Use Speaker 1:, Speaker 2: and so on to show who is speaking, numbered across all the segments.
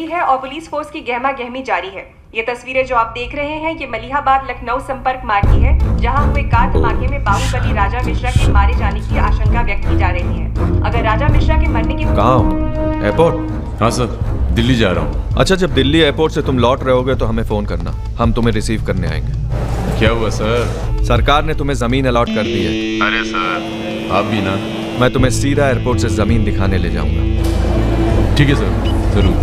Speaker 1: है और police force की गहमा गहमी जारी है। ये तस्वीरें जो आप देख रहे हैं ये मलिहाबाद लखनऊ संपर्क मार्ग की है, जहां हुए कार धमाके में बाहुबली राजा मिश्रा के मारे जाने की आशंका व्यक्त की जा रही है। अगर राजा मिश्रा के मरने की
Speaker 2: कहाँ हो? एयरपोर्ट?
Speaker 3: हाँ सर, दिल्ली जा रहा हूँ।
Speaker 2: अच्छा, जब दिल्ली एयरपोर्ट से तुम लौट रहे होगे तो हमें फोन करना, हम तुम्हें रिसीव करने आएंगे।
Speaker 3: क्या हुआ सर?
Speaker 2: सरकार ने तुम्हें जमीन अलॉट कर दी है।
Speaker 3: अरे सर, आप भी ना।
Speaker 2: मैं तुम्हें सीधा एयरपोर्ट से जमीन दिखाने ले जाऊंगा।
Speaker 3: ठीक है सर, जरूर।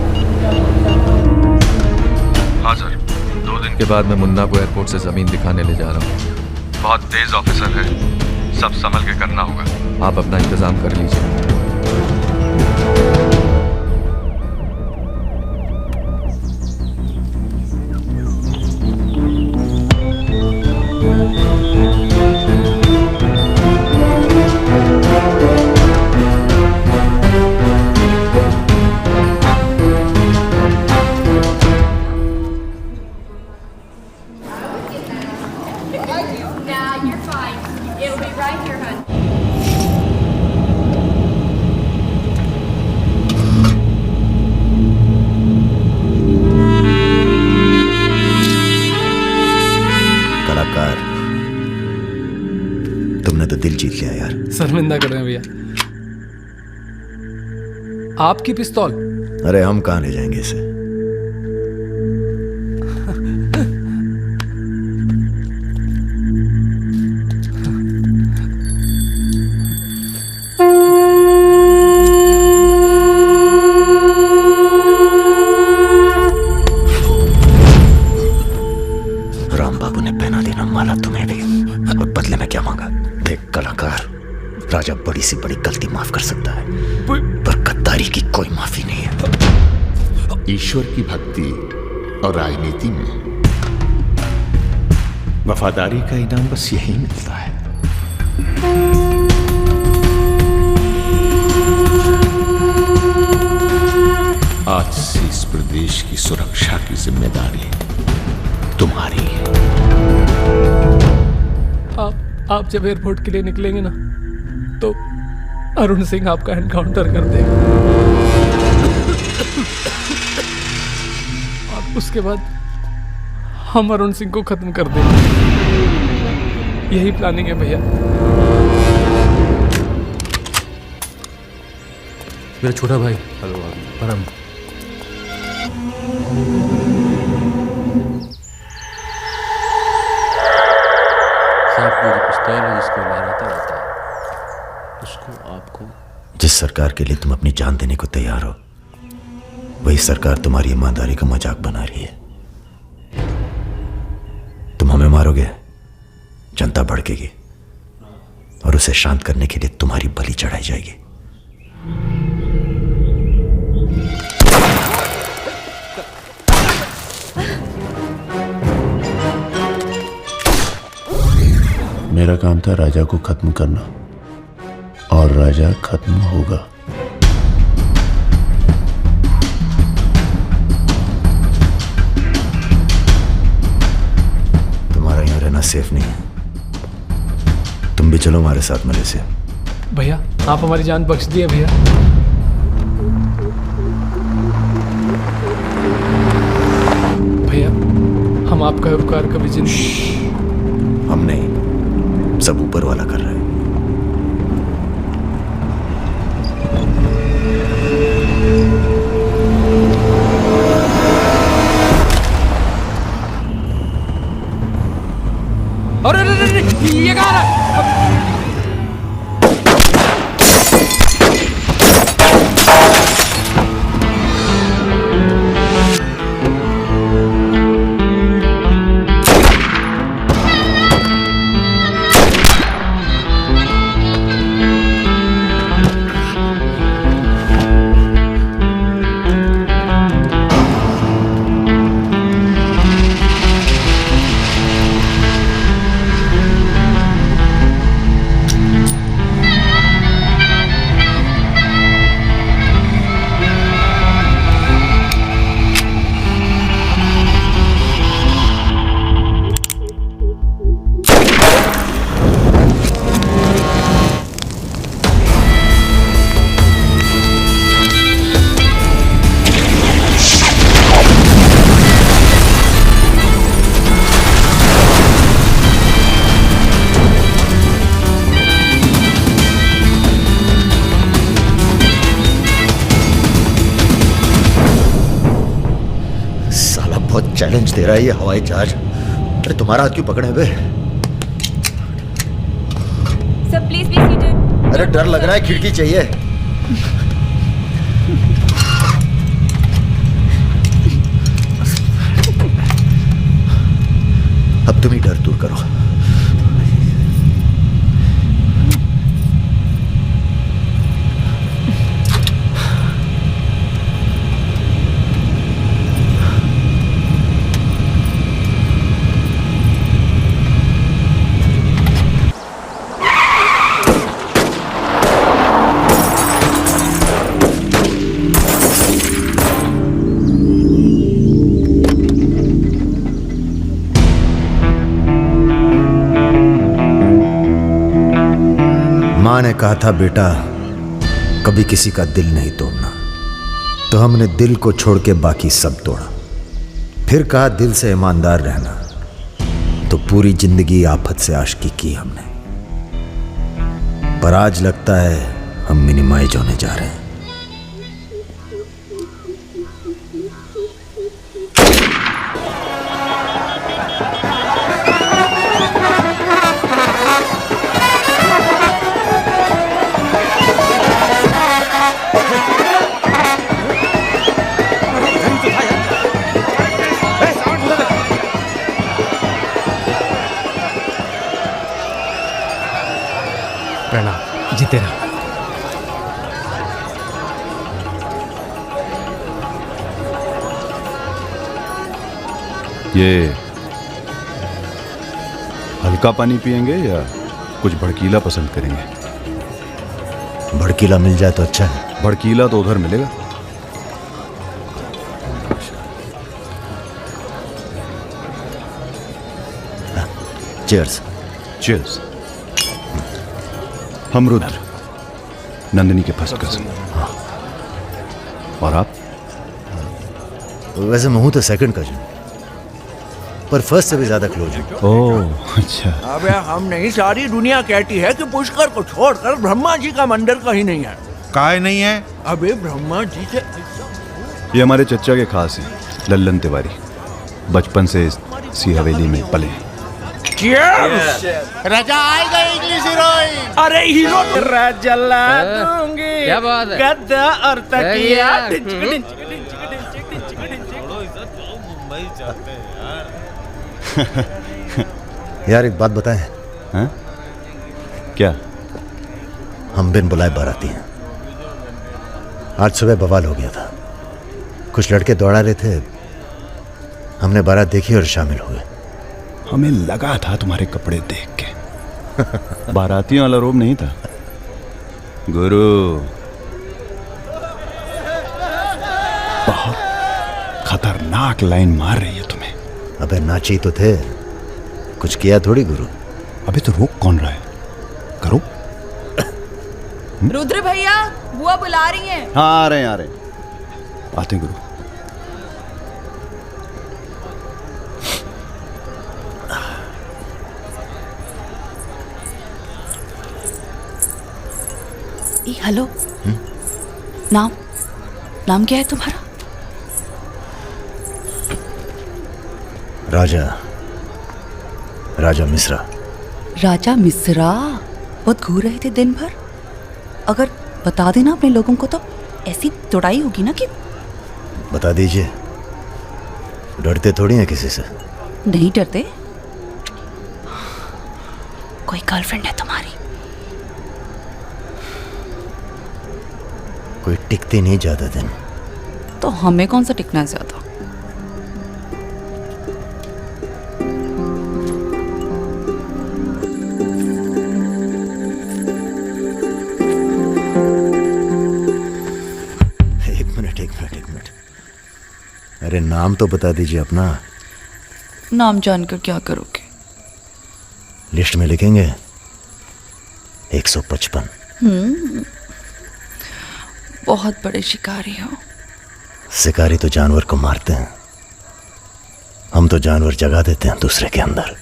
Speaker 2: हाँ सर, 2 दिन के बाद मैं मुन्ना को एयरपोर्ट से जमीन दिखाने ले जा रहा हूँ। बहुत तेज ऑफिसर है, सब संभल के करना होगा। आप अपना इंतजाम कर लीजिए।
Speaker 4: तुमने तो दिल जीत लिया यार।
Speaker 5: शर्मिंदा कर रहे हैं भैया। आपकी पिस्तौल?
Speaker 4: अरे हम कहाँ ले जाएंगे इसे? राम बाबू ने पहना देना माला तुम्हें भी, और बदले में क्या मांगा? देख कलाकार, राजा बड़ी सी बड़ी गलती माफ कर सकता है, पर गद्दारी की कोई माफी नहीं है।
Speaker 6: ईश्वर की भक्ति और राजनीति में वफादारी का इनाम बस यही मिलता है। आज से इस प्रदेश की सुरक्षा की जिम्मेदारी तुम्हारी है।
Speaker 5: आप जब एयरपोर्ट के लिए निकलेंगे ना, तो अरुण सिंह आपका एनकाउंटर कर देगा, और उसके बाद हम अरुण सिंह को खत्म कर देंगे। यही प्लानिंग है भैया।
Speaker 7: मेरा छोटा भाई।
Speaker 3: हेलो
Speaker 7: परम। जिसको लहराता रहता है उसको आपको।
Speaker 4: जिस सरकार के लिए तुम अपनी जान देने को तैयार हो, वही सरकार तुम्हारी ईमानदारी का मजाक बना रही है। तुम हमें मारोगे, जनता भड़केगी, और उसे शांत करने के लिए तुम्हारी बलि चढ़ाई जाएगी।
Speaker 6: मेरा काम था राजा को खत्म करना, और राजा खत्म होगा।
Speaker 4: तुम्हारा यहाँ रहना सेफ नहीं है, तुम भी चलो हमारे साथ मलेशिया।
Speaker 5: भैया आप हमारी जान बख्श दिए भैया। भैया हम आपका उपकार कभी जिंदगी।
Speaker 4: हम नहीं, सब ऊपर वाला कर रहा है।
Speaker 5: अरे ये कहाँ है?
Speaker 4: चैलेंज दे रहा है ये हवाई जहाज। अरे तुम्हारा हाथ क्यों पकड़े हुए?
Speaker 8: Sir please be seated.
Speaker 4: अरे डर लग रहा है, खिड़की चाहिए। अब तुम ही डर दूर करो। माँ ने कहा था बेटा कभी किसी का दिल नहीं तोड़ना, तो हमने दिल को छोड़ के बाकी सब तोड़ा। फिर कहा दिल से ईमानदार रहना, तो पूरी जिंदगी आफत से आशिकी की हमने। पर आज लगता है हम मिनिमाइज होने जा रहे हैं।
Speaker 5: प्रणाम, जीते रहो।
Speaker 3: ये हल्का पानी पिएंगे या कुछ भड़कीला पसंद करेंगे?
Speaker 4: भड़कीला मिल जाए तो अच्छा है।
Speaker 3: भड़कीला तो उधर मिलेगा।
Speaker 4: चीयर्स।
Speaker 3: चीयर्स। हम रुद्र, नंदिनी के फर्स्ट कजिन। और आप?
Speaker 4: वैसे मैं हूं तो सेकंड कजिन, पर फर्स्ट से भी ज्यादा क्लोज हूं।
Speaker 3: ओह अच्छा।
Speaker 9: अबे हम नहीं, सारी दुनिया कहती है कि पुष्कर को छोड़कर ब्रह्मा जी का मंदिर कहीं नहीं है।
Speaker 10: काहे नहीं है?
Speaker 9: अबे ब्रह्मा जी से
Speaker 3: ये हमारे चच्चा के खास हैं, लल्लन तिवारी। बचपन से इसी हवेली में पले हैं।
Speaker 9: राजा आएगा इंग्लिश हीरोइन। अरे हीरो जला दूंगी।
Speaker 5: क्या बात है?
Speaker 9: गद्दा और तकिया।
Speaker 4: यार एक बात बताएं।
Speaker 3: हाँ? क्या?
Speaker 4: हम बिन बुलाए बाराती हैं। आज सुबह बवाल हो गया था। कुछ लड़के दौड़ा रहे थे, हमने बारात देखी और शामिल हुए।
Speaker 3: हमें लगा था तुम्हारे कपड़े देख के बारातियों वाला रोब नहीं था गुरु। बहुत खतरनाक लाइन मार रही है तुम्हें।
Speaker 4: अबे नाची तो थे, कुछ किया थोड़ी गुरु।
Speaker 3: अबे तो रोक कौन रहा है? करो।
Speaker 8: रुद्र भैया, बुआ बुला रही हैं।
Speaker 3: हाँ आ रहे हैं आते हैं गुरु।
Speaker 8: हेलो। नाम नाम क्या है तुम्हारा?
Speaker 4: राजा मिश्रा।
Speaker 8: राजा मिश्रा? बहुत घूर रहे थे दिन भर। अगर बता देना अपने लोगों को तो ऐसी तोड़ाई होगी ना कि।
Speaker 4: बता दीजिए, डरते थोड़ी हैं किसी से।
Speaker 8: नहीं डरते। कोई गर्लफ्रेंड है तुम्हारी?
Speaker 4: कोई टिकती नहीं ज्यादा दिन।
Speaker 8: तो हमें कौन सा टिकना है ज्यादा?
Speaker 4: एक मिनट। अरे नाम तो बता दीजिए अपना।
Speaker 8: नाम जानकर क्या करोगे?
Speaker 4: लिस्ट में लिखेंगे 155।
Speaker 8: बहुत बड़े शिकारी हो।
Speaker 4: शिकारी तो जानवर को मारते हैं, हम तो जानवर जगा देते हैं दूसरे के अंदर।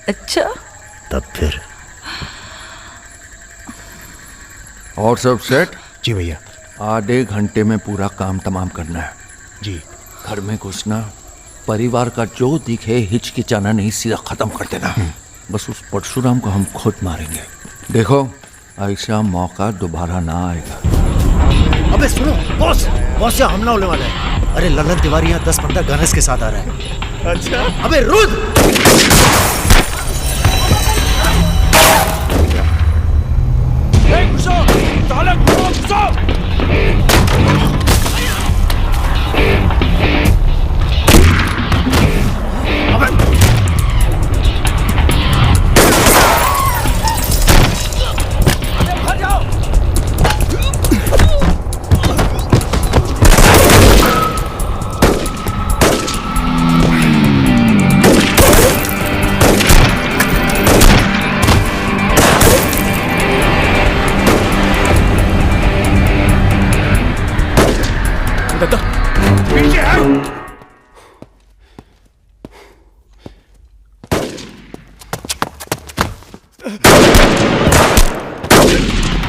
Speaker 8: अच्छा।
Speaker 4: तब फिर
Speaker 10: और सब सेट?
Speaker 9: जी भैया।
Speaker 10: आधे घंटे में पूरा काम तमाम करना है।
Speaker 9: जी।
Speaker 10: घर में घुसना,
Speaker 6: परिवार का जो दिखे हिचकिचाना नहीं, सीधा खत्म कर देना। बस उस परशुराम को हम खुद मारेंगे। देखो ऐसा मौका दोबारा ना आएगा।
Speaker 4: अबे सुनो बॉस, बॉस यहाँ हमला होने वाला है। अरे लल्लन तिवारी यहाँ 10-15 गनर्स के साथ आ रहा है। अच्छा? अबे रुद्र!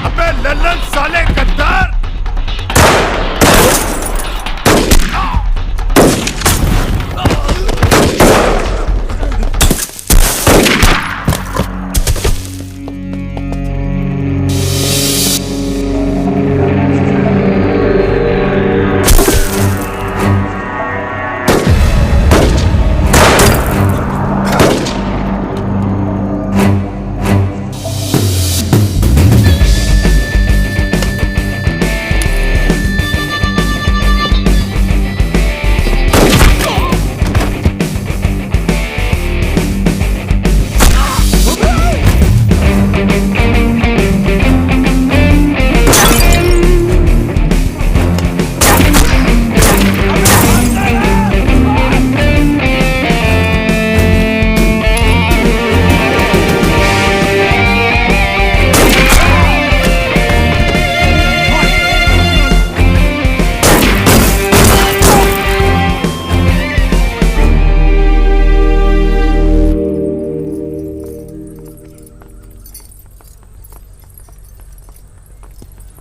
Speaker 6: अबे लल्लन साले गद्दार!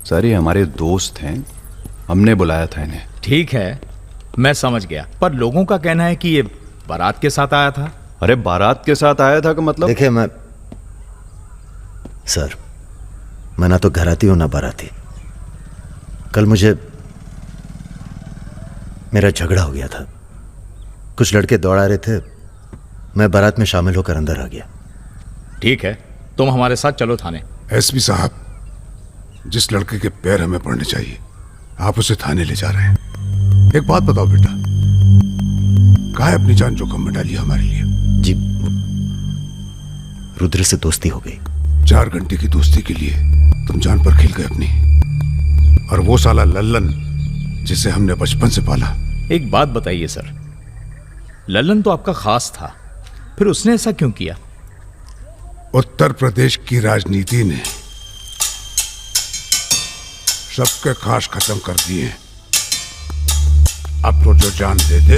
Speaker 3: सर ये हमारे दोस्त हैं, हमने बुलाया था इन्हें।
Speaker 11: ठीक है, मैं समझ गया, पर लोगों का कहना है कि ये बारात के साथ आया था।
Speaker 3: अरे बारात के साथ आया था का मतलब?
Speaker 4: देखिए सर, मैं ना तो घराती हूं ना बाराती। कल मुझे मेरा झगड़ा हो गया था, कुछ लड़के दौड़ा रहे थे, मैं बारात में शामिल होकर अंदर आ गया।
Speaker 11: ठीक है, तुम हमारे साथ चलो थाने।
Speaker 6: एसपी साहब, जिस लड़के के पैर हमें पड़ने चाहिए आप उसे थाने ले जा रहे हैं। एक बात बताओ बेटा, काहे अपनी जान जोखिम में डाली हमारे लिए?
Speaker 4: जी, रुद्र से दोस्ती हो गई।
Speaker 6: 4 घंटे की दोस्ती के लिए तुम जान पर खेल गए अपनी, और वो साला लल्लन जिसे हमने बचपन से पाला।
Speaker 11: एक बात बताइए सर, लल्लन तो आपका खास था, फिर उसने ऐसा क्यों किया?
Speaker 6: उत्तर प्रदेश की राजनीति ने सबके खास खत्म कर दिए। अब तो जो जान दे दे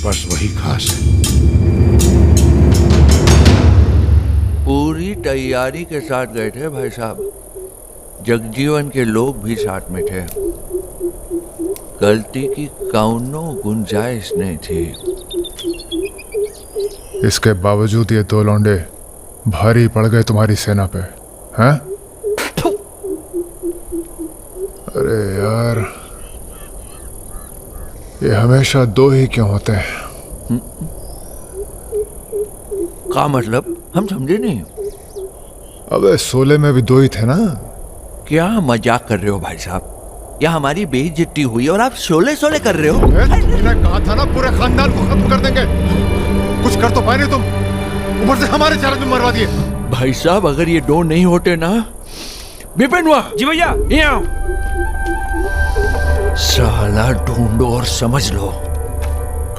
Speaker 6: बस वही खास है।
Speaker 10: पूरी तैयारी के साथ गए थे भाई साहब, जगजीवन के लोग भी साथ में थे, गलती की कौनो गुंजाइश नहीं थी।
Speaker 6: इसके बावजूद ये 2 लौंडे भारी पड़ गए तुम्हारी सेना पे, हैं? अरे यार, ये हमेशा 2 ही क्यों होते हैं?
Speaker 10: का मतलब? हम समझे नहीं।
Speaker 6: अबे 16 में भी 2 ही थे ना?
Speaker 10: क्या मजाक कर रहे हो भाई साहब? या हमारी बेइज्जती हुई और आप 16 कर रहे हो?
Speaker 6: मैंने कहा था ना पूरे खानदान को खत्म कर देंगे। कुछ कर तो पाए नहीं तुम, ऊपर से हमारे चारों में मरवा दिए।
Speaker 10: भाई साहब अगर ये 2 नहीं होते ना। विपिन हुआ
Speaker 9: जी भैया, ये आओ।
Speaker 10: साला ढूंढो और समझ लो।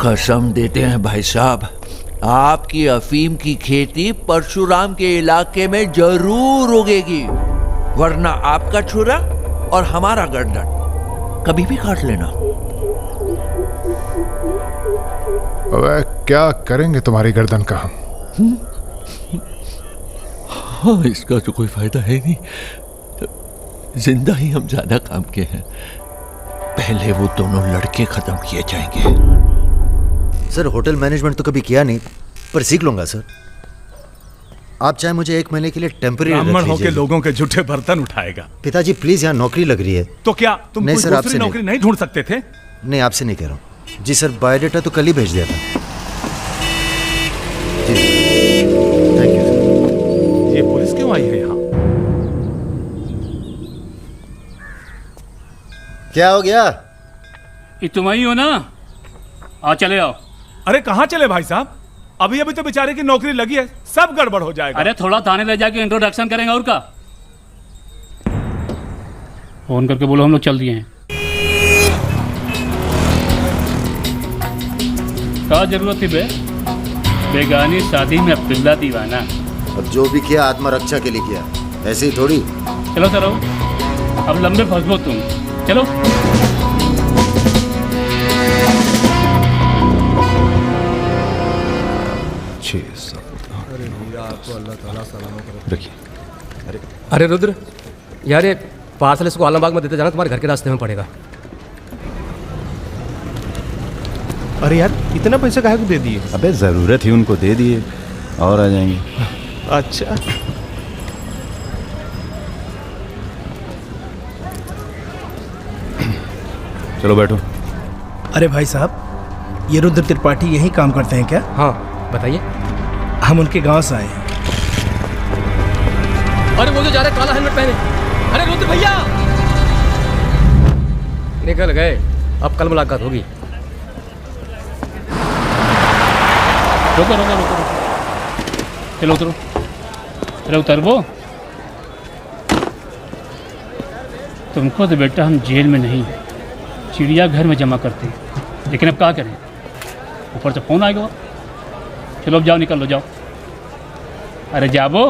Speaker 10: कसम देते हैं भाई साहब, आपकी अफीम की खेती परशुराम के इलाके में जरूर उगेगी, वरना आपका छुरा और हमारा गर्दन कभी भी काट लेना।
Speaker 6: अबे क्या करेंगे तुम्हारी गर्दन का हम?
Speaker 10: हाँ, इसका तो कोई फायदा है नहीं, जिंदा ही हम ज्यादा काम के हैं। पहले वो दोनों लड़के खत्म किए जाएंगे।
Speaker 4: सर होटल मैनेजमेंट तो कभी किया नहीं, पर सीख लूंगा सर। आप चाहे मुझे 1 महीने के लिए टेम्पररी
Speaker 11: ब्राह्मण होके लोगों के झूठे बर्तन उठाएगा।
Speaker 4: पिताजी प्लीज, यहाँ नौकरी लग रही है।
Speaker 11: तो क्या तुम
Speaker 4: नहीं
Speaker 11: कोई
Speaker 4: सर,
Speaker 11: दूसरी
Speaker 4: आपसे
Speaker 11: नौकरी नहीं ढूंढ सकते थे?
Speaker 4: नहीं, आपसे नहीं कह रहा हूँ जी सर। बायोडेटा तो कल ही भेज दिया था जी। Thank you sir.
Speaker 11: ये पुलिस क्यों आई है यहाँ?
Speaker 4: क्या हो गया?
Speaker 12: ये तुम ही हो ना? आ चले आओ।
Speaker 11: अरे कहाँ चले भाई साहब? अभी अभी तो बेचारे की नौकरी लगी है, सब गड़बड़ हो जाएगा।
Speaker 12: अरे थोड़ा थाने ले जाके इंट्रोडक्शन करेंगे और का। फोन करके बोलो हम लोग चल दिए हैं। क्या जरूरत थी बे? बेगानी शादी में पिल्ला दीवाना।
Speaker 4: अब जो भी किया आत्मरक्षा के लिए किया, ऐसे ही थोड़ी।
Speaker 12: चलो चलो, अब लंबे फंसबो तुम। चलो
Speaker 3: रखिए।
Speaker 13: अरे रुद्र यार, ये पार्सल इसको आलमबाग में देते जाना, तुम्हारे घर के रास्ते में पड़ेगा।
Speaker 7: अरे यार, इतना पैसा काहे को दे दिए?
Speaker 3: अबे जरूरत ही उनको दे दिए और आ जाएंगे।
Speaker 7: अच्छा,
Speaker 3: चलो बैठो।
Speaker 14: अरे भाई साहब, ये रुद्र त्रिपाठी यही काम करते हैं क्या?
Speaker 13: हाँ बताइए।
Speaker 14: हम उनके गांव से आए हैं।
Speaker 13: अरे वो जो जा रहे काला हेलमेट पहने, अरे रुद्र भैया निकल गए। अब कल मुलाकात होगी।
Speaker 12: रुको रुको रुको, चलो उतरो। अरे उतर वो। तुमको तो बेटा हम जेल में नहीं, चिड़ियाघर में जमा करते हैं, लेकिन अब क्या करें, ऊपर से फोन आएगा। चलो अब जाओ, निकल लो, जाओ। अरे जाबो।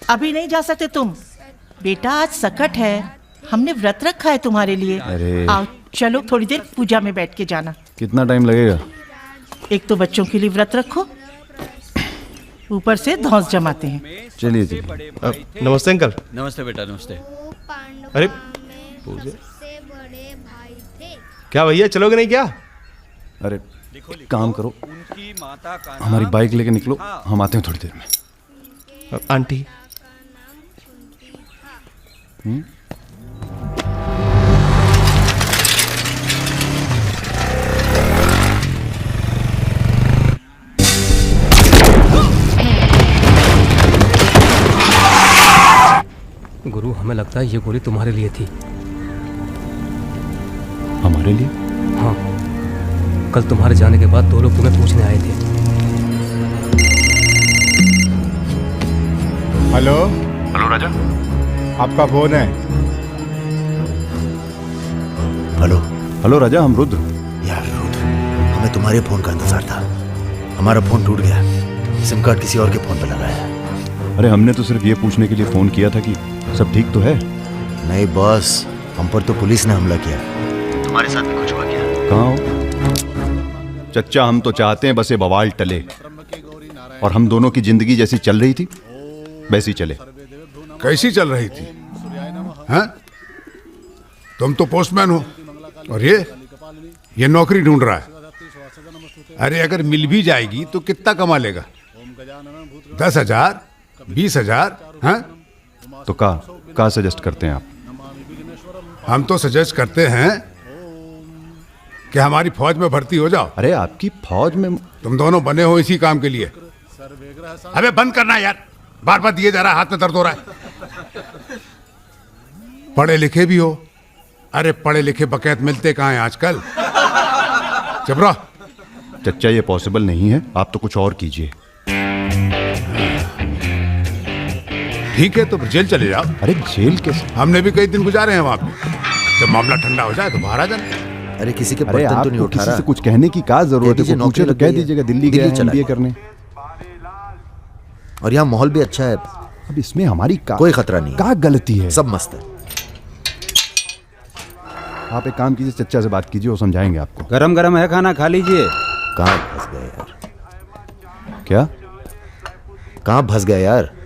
Speaker 15: अभी नहीं जा सकते तुम बेटा, आज सकट है, हमने व्रत रखा है तुम्हारे लिए।
Speaker 3: अरे
Speaker 15: आओ चलो थोड़ी देर पूजा में बैठ के जाना।
Speaker 3: कितना टाइम लगेगा?
Speaker 15: एक तो बच्चों के लिए व्रत रखो, ऊपर से धौंस जमाते हैं।
Speaker 3: चलिए चलिए।
Speaker 7: नमस्ते अंकल।
Speaker 16: नमस्ते बेटा, नमस्ते।
Speaker 7: अरे क्या भैया, चलोगे नहीं क्या?
Speaker 3: अरे एक काम करो, हमारी बाइक लेके निकलो, हम आते हैं थोड़ी देर में।
Speaker 7: आंटी
Speaker 13: गुरु, हमें लगता है ये गोली तुम्हारे लिए थी।
Speaker 3: हमारे लिए?
Speaker 13: हाँ, कल तुम्हारे जाने के बाद 2 लोग तुम्हें पूछने आए थे।
Speaker 6: हेलो
Speaker 3: हेलो राजा,
Speaker 6: आपका फोन है।
Speaker 4: हेलो
Speaker 3: हेलो राजा, हम रुद्र।
Speaker 4: यार रुद्र, हमें तुम्हारे फोन का इंतजार था। हमारा फोन टूट गया, सिम कार्ड किसी और के फोन पर लगाया है।
Speaker 3: अरे हमने तो सिर्फ ये पूछने के लिए फोन किया था कि सब ठीक तो है।
Speaker 4: नहीं बॉस, हम पर तो पुलिस ने हमला किया। तुम्हारे साथ भी कुछ हुआ क्या?
Speaker 3: कहाँ हो चच्चा? हम तो चाहते हैं बस ये बवाल टले और हम दोनों की जिंदगी जैसी चल रही थी वैसी चले।
Speaker 6: कैसी चल रही थी? हैं? तुम तो पोस्टमैन हो और ये नौकरी ढूंढ रहा है। अरे अगर मिल भी जाएगी तो कितना कमा लेगा? 10,000, 20,000? हैं?
Speaker 3: तो का सजेस्ट करते हैं आप?
Speaker 6: हम तो सजेस्ट करते हैं कि हमारी फौज में भर्ती हो जाओ।
Speaker 3: अरे आपकी फौज में?
Speaker 6: तुम दोनों बने हो इसी काम के लिए। अबे बंद करना यार, बार बार दिए जा रहा है, हाथ में दर्द हो रहा है। पढ़े लिखे भी हो? अरे पढ़े लिखे बकैत मिलते कहाँ हैं आजकल? चुप रहो।
Speaker 3: चच्चा ये पॉसिबल नहीं है, आप तो कुछ और कीजिए।
Speaker 6: ठीक है तो फिर जेल चले जाओ।
Speaker 3: अरे जेल कैसे?
Speaker 6: हमने भी कई दिन गुजारे हैं वहां पे। जब मामला ठंडा हो जाए तो बाहर आ जाना।
Speaker 4: अरे किसी के
Speaker 3: अरे
Speaker 4: बर्तन तो नहीं उठा
Speaker 3: किसी
Speaker 4: रहा।
Speaker 3: से कुछ कहने की क्या जरूरत है? पूछे तो कह दीजिएगा दिल्ली गया है MBA करने।
Speaker 4: और यहाँ माहौल भी अच्छा है।
Speaker 3: अब इसमें हमारी
Speaker 4: कोई खतरा नहीं,
Speaker 3: क्या गलती है?
Speaker 4: सब मस्त है।
Speaker 3: आप एक काम कीजिए, चच्चा से बात कीजिए, वो समझाएंगे आपको।
Speaker 17: गरम गरम है, खाना खा लीजिए।
Speaker 4: कहाँ फंस गए यार?
Speaker 3: क्या?
Speaker 4: कहाँ फंस गए यार?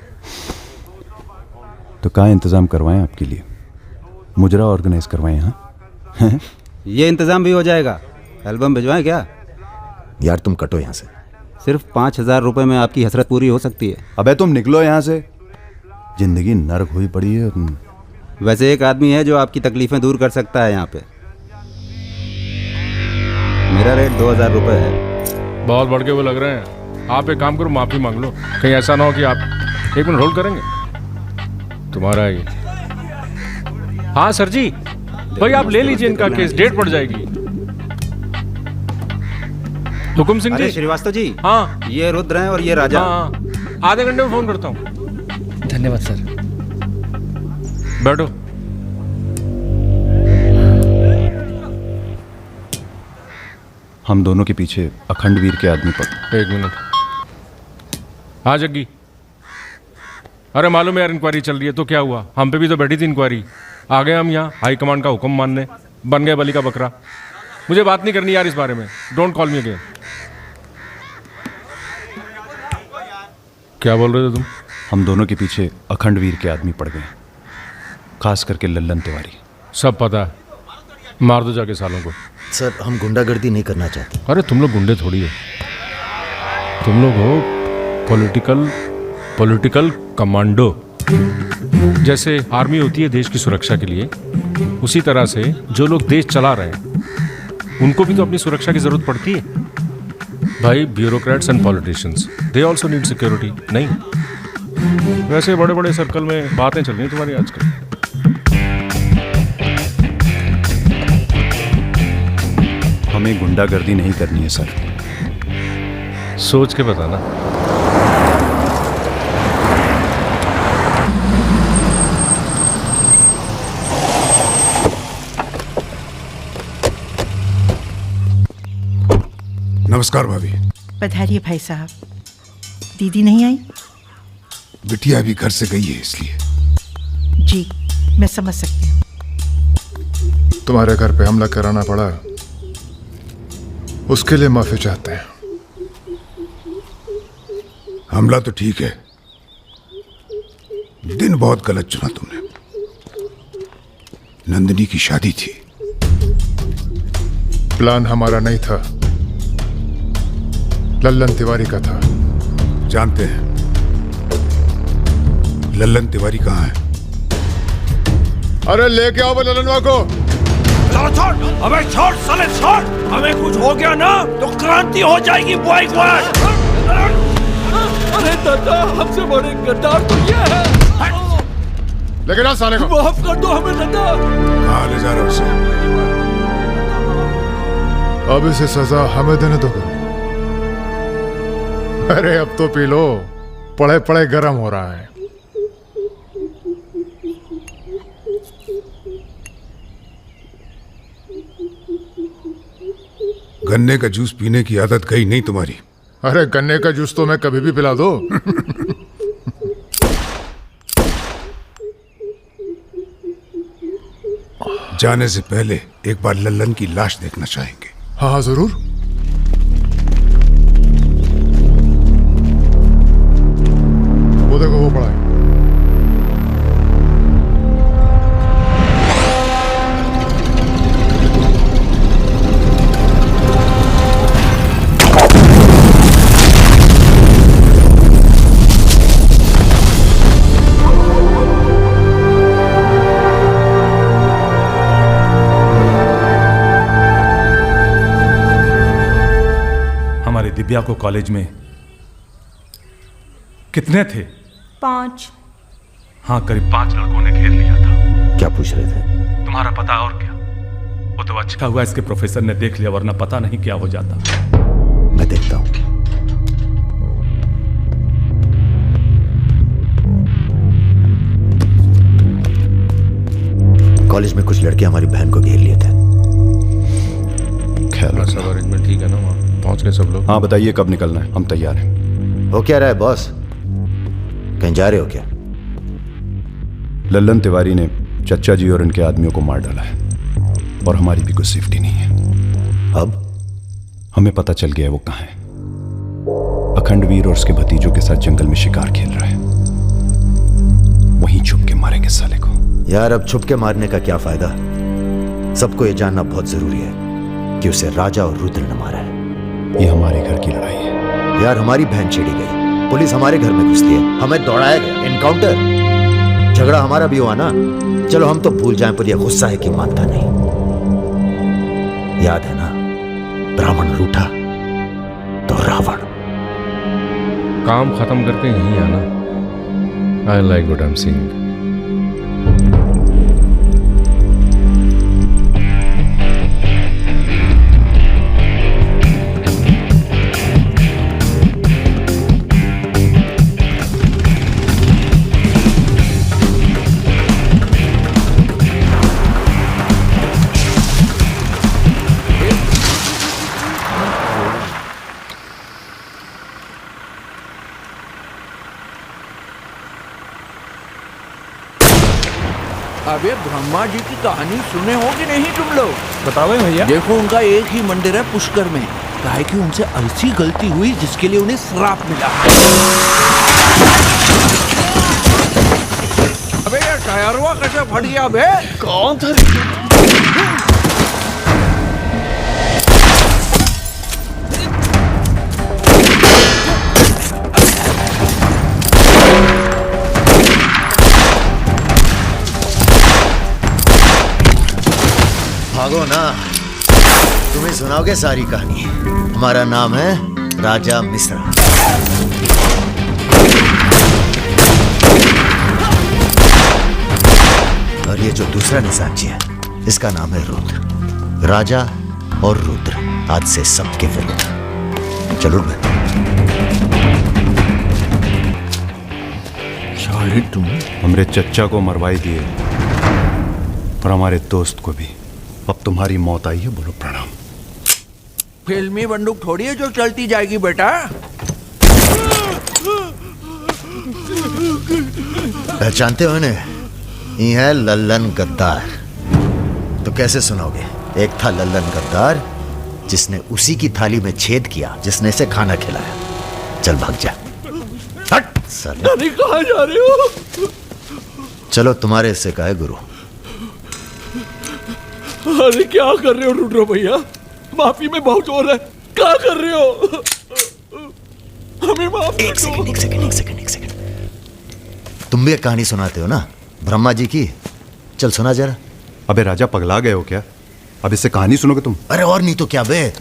Speaker 3: तो कहाँ इंतजाम करवाएं आपके लिए? मुजरा ऑर्गेनाइज करवाएं? हाँ
Speaker 17: ये इंतजाम भी हो जाएगा। एल्बम भिजवाएं क्या?
Speaker 4: यार तुम कटो यहाँ से।
Speaker 17: सिर्फ 5,000 रुपए में आपकी हसरत पूरी हो सकती है।
Speaker 3: अबे तुम निकलो यहाँ से, जिंदगी नर्क हुई पड़ी है।
Speaker 17: वैसे एक आदमी है जो आपकी तकलीफें दूर कर सकता है यहाँ पे। मेरा रेट 2,000 रुपए है।
Speaker 5: बहुत बढ़ के वो लग रहे हैं। आप एक काम करो, माफी मांग लो। कहीं ऐसा ना हो कि आप 1 मिनट होल्ड करेंगे। तुम्हारा ही। हाँ सर जी, भाई आप ले लीजिए इनका केस, डेट पड़ जाएगी। हुकुम सिंह जी।
Speaker 17: श्रीवास्तव जी।
Speaker 5: हाँ
Speaker 17: ये रुद्र हैं और ये राजा।
Speaker 5: हाँ, आधे घंटे में फोन करता हूँ।
Speaker 12: धन्यवाद सर।
Speaker 5: बैठो।
Speaker 3: हम दोनों के पीछे अखंड वीर के आदमी पड़।
Speaker 5: 1 मिनट। हाँ जग्गी। अरे मालूम है यार, इंक्वायरी चल रही है। तो क्या हुआ? हम पे भी तो बैठी थी इंक्वायरी। आ गए हम यहाँ हाई कमांड का हुक्म मानने, बन गए बलि का बकरा। मुझे बात नहीं करनी यार इस बारे में। Don't call me again. क्या बोल रहे थे तुम?
Speaker 3: हम दोनों के पीछे अखंड वीर के आदमी पड़ गए, खास करके लल्लन तिवारी।
Speaker 5: सब पता है, मार दो जाके सालों को।
Speaker 4: सर हम गुंडागर्दी नहीं करना चाहते।
Speaker 5: अरे तुम लोग गुंडे थोड़ी है, तुम लोग हो पॉलिटिकल कमांडो। जैसे आर्मी होती है देश की सुरक्षा के लिए, उसी तरह से जो लोग देश चला रहे हैं उनको भी तो अपनी सुरक्षा की जरूरत पड़ती है भाई। Bureaucrats and politicians, they also need security. नहीं वैसे बड़े बड़े सर्कल में बातें चल रही तुम्हारी आजकल।
Speaker 3: हमें गुंडागर्दी नहीं करनी है सर।
Speaker 5: सोच के बताना।
Speaker 6: नमस्कार भाभी।
Speaker 15: पधारिए भाई साहब। दीदी नहीं आई?
Speaker 6: बिटिया अभी घर से गई है इसलिए।
Speaker 15: जी मैं समझ सकती हूँ।
Speaker 16: तुम्हारे घर पे हमला कराना पड़ा, उसके लिए माफी चाहते हैं।
Speaker 6: हमला तो ठीक है, दिन बहुत गलत चुना तुमने। नंदिनी की शादी थी।
Speaker 16: प्लान हमारा नहीं था, लल्लन तिवारी का था।
Speaker 6: जानते हैं लल्लन तिवारी कहाँ है?
Speaker 16: अरे लेके आओ लल्लनवा को।
Speaker 9: छोड़, अबे छोड़ साले छोड़। हमें कुछ हो गया ना तो क्रांति हो जाएगी बॉय क्वाड।
Speaker 10: अरे दादा, हमसे बड़े गद्दार तो ये है।
Speaker 16: लेकिन आ साले को।
Speaker 10: माफ कर दो हमें दादा।
Speaker 6: कहाँ ले जा रहा उसे?
Speaker 16: अब इसे सजा हमें देने दो। अरे अब तो पी लो, पड़े पड़े गर्म हो रहा है।
Speaker 6: गन्ने का जूस पीने की आदत गई नहीं तुम्हारी।
Speaker 16: अरे गन्ने का जूस तो मैं कभी भी पिला दो।
Speaker 6: जाने से पहले एक बार लल्लन की लाश देखना चाहेंगे।
Speaker 16: हाँ जरूर। वो देखो वो पड़ा है।
Speaker 18: दिव्या को कॉलेज में कितने थे?
Speaker 19: 5।
Speaker 18: हाँ, करीब 5 लड़कों ने घेर लिया था।
Speaker 4: क्या पूछ रहे थे?
Speaker 18: तुम्हारा पता और क्या? वो तो अच्छा हुआ इसके प्रोफेसर ने देख लिया, वरना पता नहीं क्या हो जाता।
Speaker 4: मैं देखता हूं। कॉलेज में कुछ लड़के हमारी बहन को घेर लिए थे।
Speaker 3: ख्याल
Speaker 5: सब अरेंजमेंट ठीक है ना? वहाँ पहुंच गए सब लोग?
Speaker 3: हाँ बताइए कब निकलना है, हम तैयार हैं।
Speaker 4: हो क्या रहा है बॉस? कहीं जा रहे हो क्या?
Speaker 3: लल्लन तिवारी ने चच्चा जी और इनके आदमियों को मार डाला है और हमारी भी कोई सेफ्टी नहीं है।
Speaker 4: अब
Speaker 3: हमें पता चल गया है वो कहाँ है। अखंडवीर और उसके भतीजों के साथ जंगल में शिकार खेल रहा है। वहीं छुप के मारेंगे साले को।
Speaker 4: यार अब छुप के मारने का क्या फायदा? सबको ये जानना बहुत जरूरी है कि उसे राजा और रुद्र ने मारा है।
Speaker 3: ये हमारे घर की लड़ाई है।
Speaker 4: यार हमारी बहन छेड़ी गई, पुलिस हमारे घर में घुसती है, हमें दौड़ाया गया, एनकाउंटर, झगड़ा हमारा भी हुआ ना। चलो हम तो भूल जाएं, पर यह गुस्सा है कि मानता नहीं। याद है ना, ब्राह्मण रूठा तो रावण।
Speaker 5: काम खत्म करके यहीं आना। I like what I am seeing.
Speaker 9: अबे ब्रह्मा जी की कहानी सुने हो कि नहीं तुम लोग?
Speaker 18: बताओ भैया।
Speaker 9: देखो उनका एक ही मंदिर है पुष्कर में। काहे कि उनसे ऐसी गलती हुई जिसके लिए उन्हें श्राप मिला। अबे ये टायरवा कैसे फट गया बे? कौन था?
Speaker 4: भागो ना, तुम्हें सुनाओगे सारी कहानी। हमारा नाम है राजा मिश्रा। और ये जो दूसरा निशानची है, इसका नाम है रुद्र। राजा और रुद्र आज से सबके विरुद्ध। चलो
Speaker 3: तुम हमरे चच्चा को मरवाई दिए और हमारे दोस्त को भी। अब तुम्हारी मौत आई है, बोलो प्रणाम।
Speaker 9: फिल्मी बंदूक थोड़ी है जो चलती जाएगी बेटा।
Speaker 4: पहचानते हो इन्हें? ये है लल्लन गद्दार। तो कैसे सुनोगे? एक था लल्लन गद्दार, जिसने उसी की थाली में छेद किया जिसने इसे खाना खिलाया। चल भाग जा। हट साले।
Speaker 9: कहाँ जा रहे हो?
Speaker 4: चलो तुम्हारे हिस्से का है गुरु।
Speaker 9: अरे क्या कर रहे हो रुद्र भैया? माफी में बहुत जोर है। क्या कर रहे हो? हमें माफ
Speaker 4: एक सेकंड। तुम भी एक कहानी सुनाते हो ना ब्रह्मा जी की? चल सुना जरा।
Speaker 3: अबे राजा पगला गए हो क्या? अब इससे कहानी सुनोगे तुम?
Speaker 4: अरे और नहीं तो क्या बे,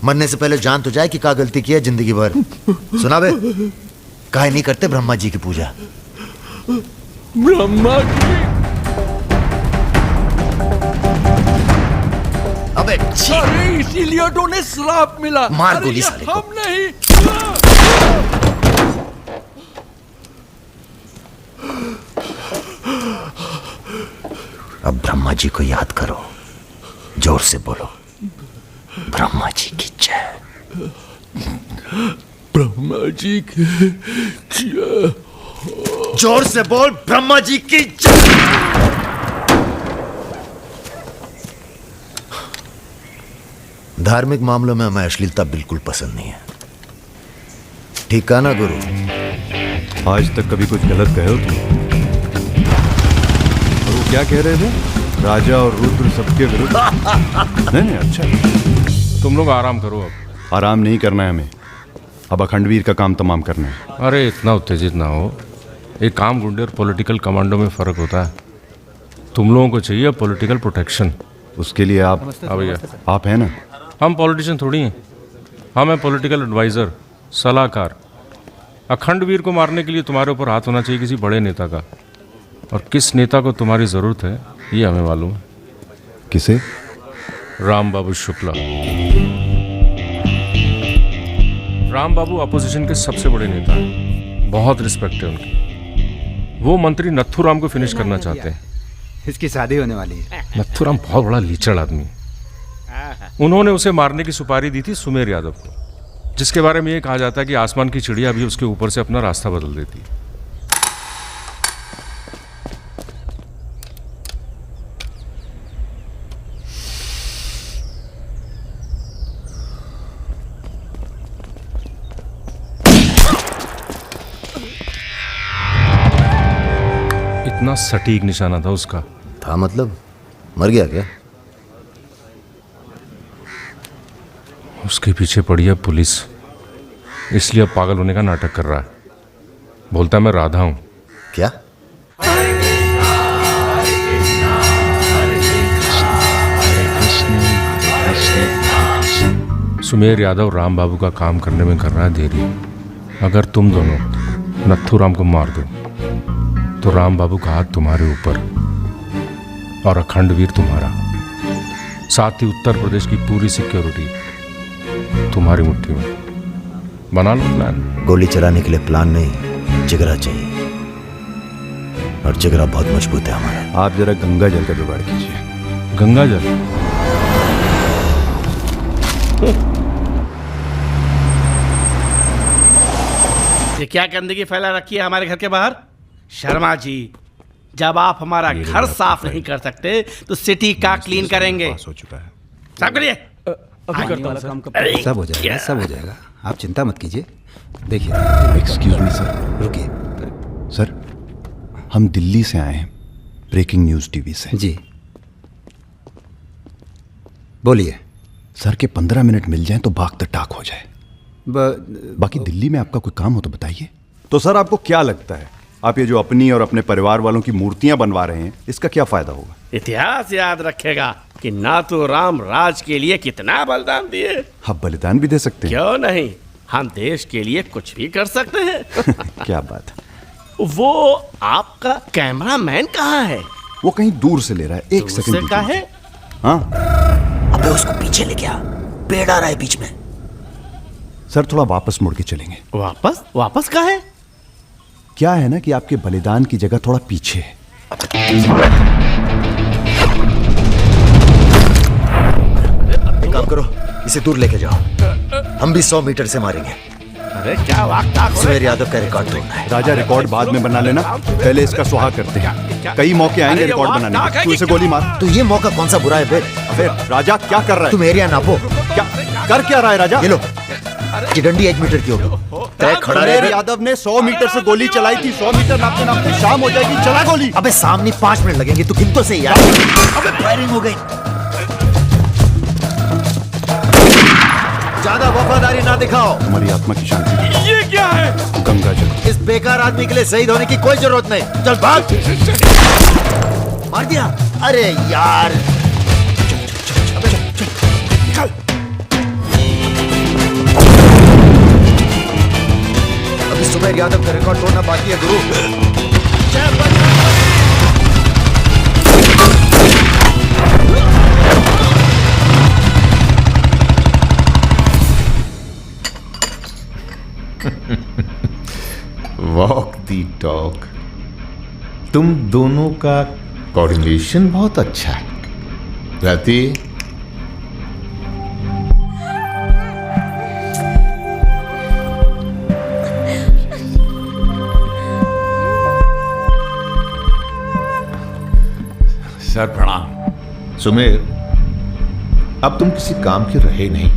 Speaker 4: मरने से पहले जान तो जाए कि क्या गलती की है जिंदगी भर। सुना बे। काहे नहीं करते ब्रह्मा जी की पूजा?
Speaker 9: ब्रह्मा जी?
Speaker 4: अबे
Speaker 9: अरे इसीलिए तो उन्हें श्राप मिला।
Speaker 4: मार गोली साले को।
Speaker 9: हम नहीं।
Speaker 4: अब ब्रह्मा जी को याद करो, जोर से बोलो, ब्रह्मा जी की जय।
Speaker 9: ब्रह्मा जी की जय।
Speaker 4: जोर से बोल, ब्रह्मा जी की जय। धार्मिक मामलों में हमें अश्लीलता बिल्कुल पसंद नहीं है। ठीक कहा ना गुरु?
Speaker 3: आज तक कभी कुछ गलत कहे हो तुम? और वो क्या कह रहे थे? राजा और रुद्र सबके विरुद्ध। नहीं अच्छा।
Speaker 5: तुम लोग आराम करो। अब
Speaker 3: आराम नहीं करना है हमें, अब अखंडवीर का काम तमाम करना है।
Speaker 5: अरे इतना उत्तेजित ना हो। एक काम गुंडे और पॉलिटिकल कमांडो में फ़र्क होता है। तुम लोगों को चाहिए पॉलिटिकल प्रोटेक्शन।
Speaker 3: उसके लिए आप
Speaker 5: भैया
Speaker 3: आप हैं ना?
Speaker 5: हम पॉलिटिशियन थोड़ी हैं, हम हैं पॉलिटिकल एडवाइज़र, सलाहकार। अखंडवीर को मारने के लिए तुम्हारे ऊपर हाथ होना चाहिए किसी बड़े नेता का, और किस नेता को तुम्हारी ज़रूरत है ये हमें मालूम है।
Speaker 3: किसे?
Speaker 5: राम बाबू शुक्ला। राम बाबू अपोजिशन के सबसे बड़े नेता हैं, बहुत रिस्पेक्ट है उनकी। वो मंत्री नथुराम को फिनिश करना चाहते हैं।
Speaker 17: इसकी शादी होने वाली है।
Speaker 5: नथुराम बहुत बड़ा लीचड़ आदमी। उन्होंने उसे मारने की सुपारी दी थी सुमेर यादव को, जिसके बारे में ये कहा जाता है कि आसमान की चिड़िया भी उसके ऊपर से अपना रास्ता बदल देती है। इतना सटीक निशाना था उसका।
Speaker 4: था मतलब? मर गया क्या?
Speaker 5: उसके पीछे पड़ी है पुलिस, इसलिए अब पागल होने का नाटक कर रहा है। बोलता है मैं राधा हूं।
Speaker 4: क्या?
Speaker 5: सुमेर यादव राम बाबू का काम करने में कर रहा है देरी। अगर तुम दोनों नथुराम को मार दो तो राम बाबू का हाथ तुम्हारे ऊपर और अखंडवीर तुम्हारा, साथ ही उत्तर प्रदेश की पूरी सिक्योरिटी तुम्हारी मुट्ठी में। बना लो प्लान।
Speaker 4: गोली चलाने के लिए प्लान नहीं, जिगरा चाहिए, और जिगरा बहुत मजबूत है हमारा।
Speaker 3: आप जरा गंगा जल का जुगाड़ कीजिए।
Speaker 5: गंगा जल?
Speaker 14: ये क्या गंदगी फैला रखी है हमारे घर के बाहर? शर्मा जी, जब आप हमारा घर साफ नहीं कर सकते तो सिटी का क्लीन करेंगे।
Speaker 3: हो चुका है।
Speaker 14: साफ करिए।
Speaker 17: अभी करता हूं सर। सब हो जाएगा, सब हो जाएगा, आप चिंता मत कीजिए। देखिए,
Speaker 3: एक्सक्यूज मी सर।
Speaker 17: रुकिए
Speaker 3: सर, हम दिल्ली से आए हैं, ब्रेकिंग न्यूज टीवी से।
Speaker 17: जी बोलिए।
Speaker 3: सर के 15 मिनट मिल जाएं तो बाग द टाक हो जाए। बाकी दिल्ली में आपका कोई काम हो तो बताइए। तो सर आपको क्या लगता है, आप ये जो अपनी और अपने परिवार वालों की मूर्तियां बनवा रहे हैं, इसका क्या फायदा होगा?
Speaker 14: इतिहास याद रखेगा कि नाथुराम राज के लिए कितना बलिदान दिए।
Speaker 3: आप बलिदान भी दे सकते हैं।
Speaker 14: क्यों नहीं, हम देश के लिए कुछ भी कर सकते हैं।
Speaker 3: क्या बात है।
Speaker 14: वो आपका कैमरामैन कहाँ है?
Speaker 3: वो कहीं दूर से ले रहा है, एक सेकंड
Speaker 14: का है।
Speaker 3: हाँ,
Speaker 4: अबे उसको पीछे ले गया, पेड़ आ रहा है बीच में।
Speaker 3: सर थोड़ा वापस मुड़ के चलेंगे।
Speaker 14: वापस? वापस कहाँ है?
Speaker 3: क्या है ना कि आपके बलिदान की जगह थोड़ा पीछे है।
Speaker 4: एक काम करो, इसे दूर लेके जाओ, हम भी 100 मीटर से मारेंगे।
Speaker 14: अरे क्या वाकता
Speaker 4: सुमेर यादव का रिकॉर्ड तोड़ना है।
Speaker 3: राजा रिकॉर्ड बाद में बना लेना, पहले इसका सुहा करते हैं। कई मौके आएंगे रिकॉर्ड बनाने के। तू इसे गोली मार।
Speaker 4: तो ये मौका कौन सा बुरा है बे?
Speaker 3: अबे राजा क्या कर रहा है?
Speaker 4: तुम एरिया नापो।
Speaker 3: क्या कर क्या रहा है राजा?
Speaker 4: ये लो, चिडंडी 1 मीटर की होगी। तय खड़ा
Speaker 3: सुमेर यादव ने 100 मीटर से गोली चलाई थी। 100 मीटर नापते नापते शाम हो जाएगी। चला गोली।
Speaker 4: अबे सामने 5 मिनट लगेंगे, तो गिनतो से यार। अबे फायरिंग हो गई। ज्यादा वफादारी ना दिखाओ।
Speaker 3: हमारी आत्मा की शांति।
Speaker 9: ये क्या है?
Speaker 3: गंगा जल।
Speaker 4: इस बेकार आदमी के लिए शहीद होने की कोई जरूरत नहीं। चल भाग। मार दिया। अरे यार अभी सुमेर यादव का रिकॉर्ड तोड़ना बाकी है गुरु।
Speaker 19: वॉक दी टॉक। तुम दोनों का कोऑर्डिनेशन बहुत अच्छा है। रति,
Speaker 18: सर प्रणाम।
Speaker 19: सुमेर, अब तुम किसी काम के रहे नहीं।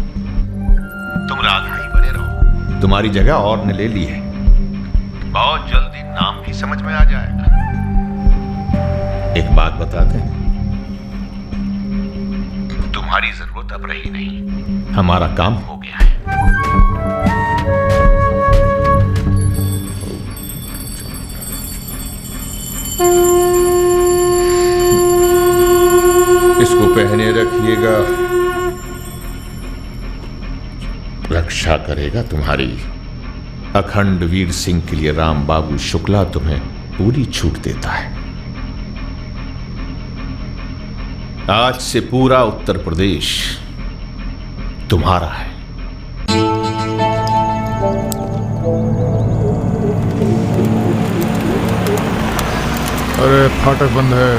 Speaker 19: तुम राधा ही बने रहो। तुम्हारी जगह और ने ले ली है। बहुत जल्दी नाम भी समझ में आ जाएगा। एक बात बताते हैं, तुम्हारी जरूरत अब रही नहीं। हमारा काम हो गया है। इसको पहने रखिएगा, रक्षा करेगा तुम्हारी। अखंड वीर सिंह के लिए राम बाबू शुक्ला तुम्हें पूरी छूट देता है। आज से पूरा उत्तर प्रदेश तुम्हारा है।
Speaker 16: अरे फाटक बंद है,